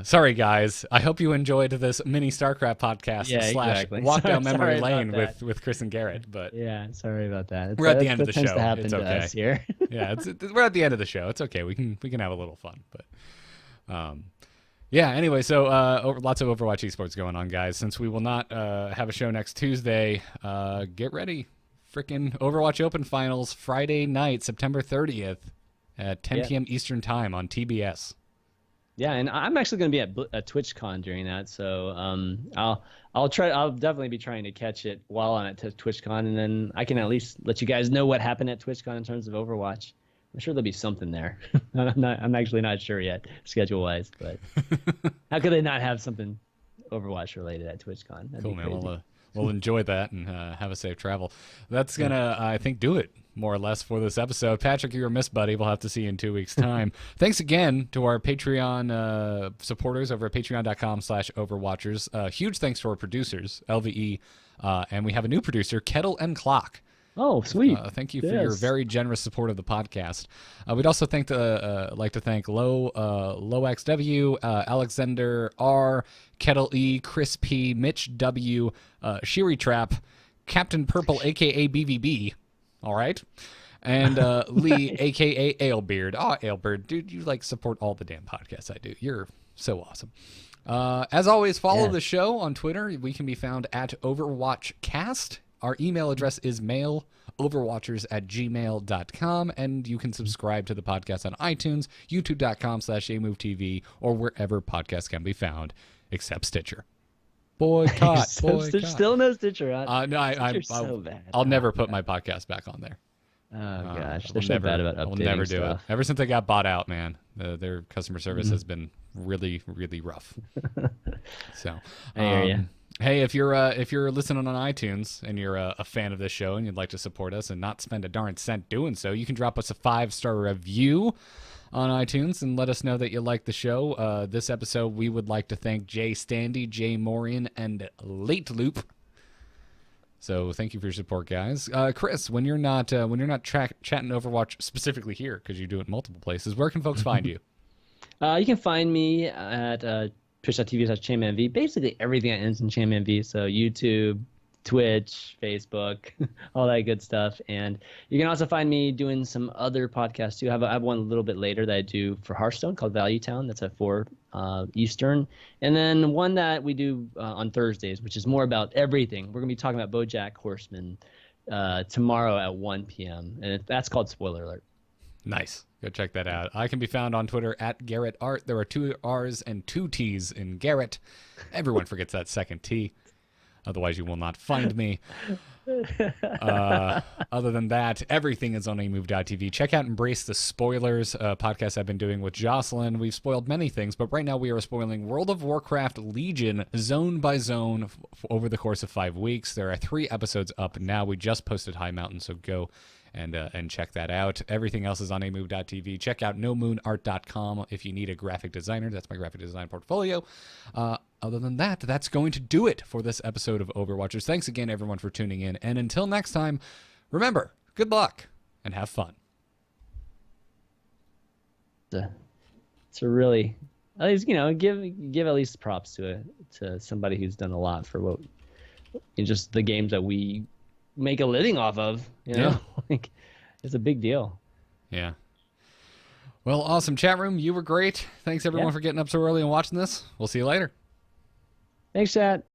Sorry, guys. I hope you enjoyed this mini StarCraft podcast / walk down memory lane with Chris and Garrett. But yeah, sorry about that. We're at the end of the show. It's okay. To us here. Yeah, we're at the end of the show. It's okay. We can have a little fun. But yeah. Anyway, so lots of Overwatch esports going on, guys. Since we will not have a show next Tuesday, get ready. Freaking Overwatch Open Finals Friday night, September 30th at 10 p.m. Eastern Time on TBS. Yeah, and I'm actually going to be at TwitchCon during that, so I'll definitely be trying to catch it while I'm at TwitchCon, and then I can at least let you guys know what happened at TwitchCon in terms of Overwatch. I'm sure there'll be something there. I'm actually not sure yet, schedule-wise, but how could they not have something Overwatch related at TwitchCon? That'd cool, man. We'll enjoy that and have a safe travel. That's gonna, I think, do it more or less for this episode. Patrick, you're a miss, buddy. We'll have to see you in 2 weeks' time. Thanks again to our Patreon supporters over at patreon.com/Overwatchers. Huge thanks to our producers, LVE, and we have a new producer, Kettle and Clock. Oh, sweet. Thank you for your very generous support of the podcast. We'd also like to thank Low XW, Alexander R, Kettle E, Chris P, Mitch W, Shiri Trap, Captain Purple, a.k.a. BVB, all right? And Lee, a.k.a. Alebeard. Oh, Alebeard, dude, you support all the damn podcasts I do. You're so awesome. As always, follow the show on Twitter. We can be found at OverwatchCast. Our email address is mailoverwatchers@gmail.com, and you can subscribe to the podcast on iTunes, youtube.com/AMoveTV, or wherever podcasts can be found, except Stitcher. Boycott. There's still no Stitcher. I'll never put my podcast back on there. Oh, gosh. They're so bad about updating I'll never do stuff. it. Ever since they got bought out, man, their customer service has been really, really rough. So, I hear you. Hey, if you're listening on iTunes and you're a fan of this show and you'd like to support us and not spend a darn cent doing so, you can drop us a 5-star review on iTunes and let us know that you like the show. This episode, we would like to thank Jay Standy, Jay Morian, and Late Loop. So thank you for your support, guys. Chris, when you're not chatting Overwatch specifically here, because you do it in multiple places, where can folks find you? You can find me at twitch.tv/ChanmanV. Basically everything that ends in ChanmanV. So YouTube, Twitch, Facebook, all that good stuff. And you can also find me doing some other podcasts too. I have one a little bit later that I do for Hearthstone called Value Town. That's at 4 Eastern. And then one that we do on Thursdays, which is more about everything. We're going to be talking about BoJack Horseman tomorrow at 1 p.m. And that's called Spoiler Alert. Nice. Go check that out. I can be found on Twitter at Garrett Art. There are 2 R's and 2 T's in Garrett. Everyone forgets that second T. Otherwise, you will not find me. Other than that, everything is on amove.tv. Check out Embrace the Spoilers, podcast I've been doing with Jocelyn. We've spoiled many things, but right now we are spoiling World of Warcraft Legion zone by zone over the course of 5 weeks. There are 3 episodes up now. We just posted High Mountain, so go and check that out. Everything else is on amove.tv. Check out nomoonart.com if you need a graphic designer. That's my graphic design portfolio. Other than that, that's going to do it for this episode of Overwatchers. Thanks again, everyone, for tuning in. And until next time, remember, good luck and have fun. It's a really, at least, give at least props to somebody who's done a lot for what, just the games that we make a living off of, Yeah. Like, it's a big deal. Yeah. Well, awesome. Chat room, you were great. Thanks, everyone, for getting up so early and watching this. We'll see you later. Thanks, chat.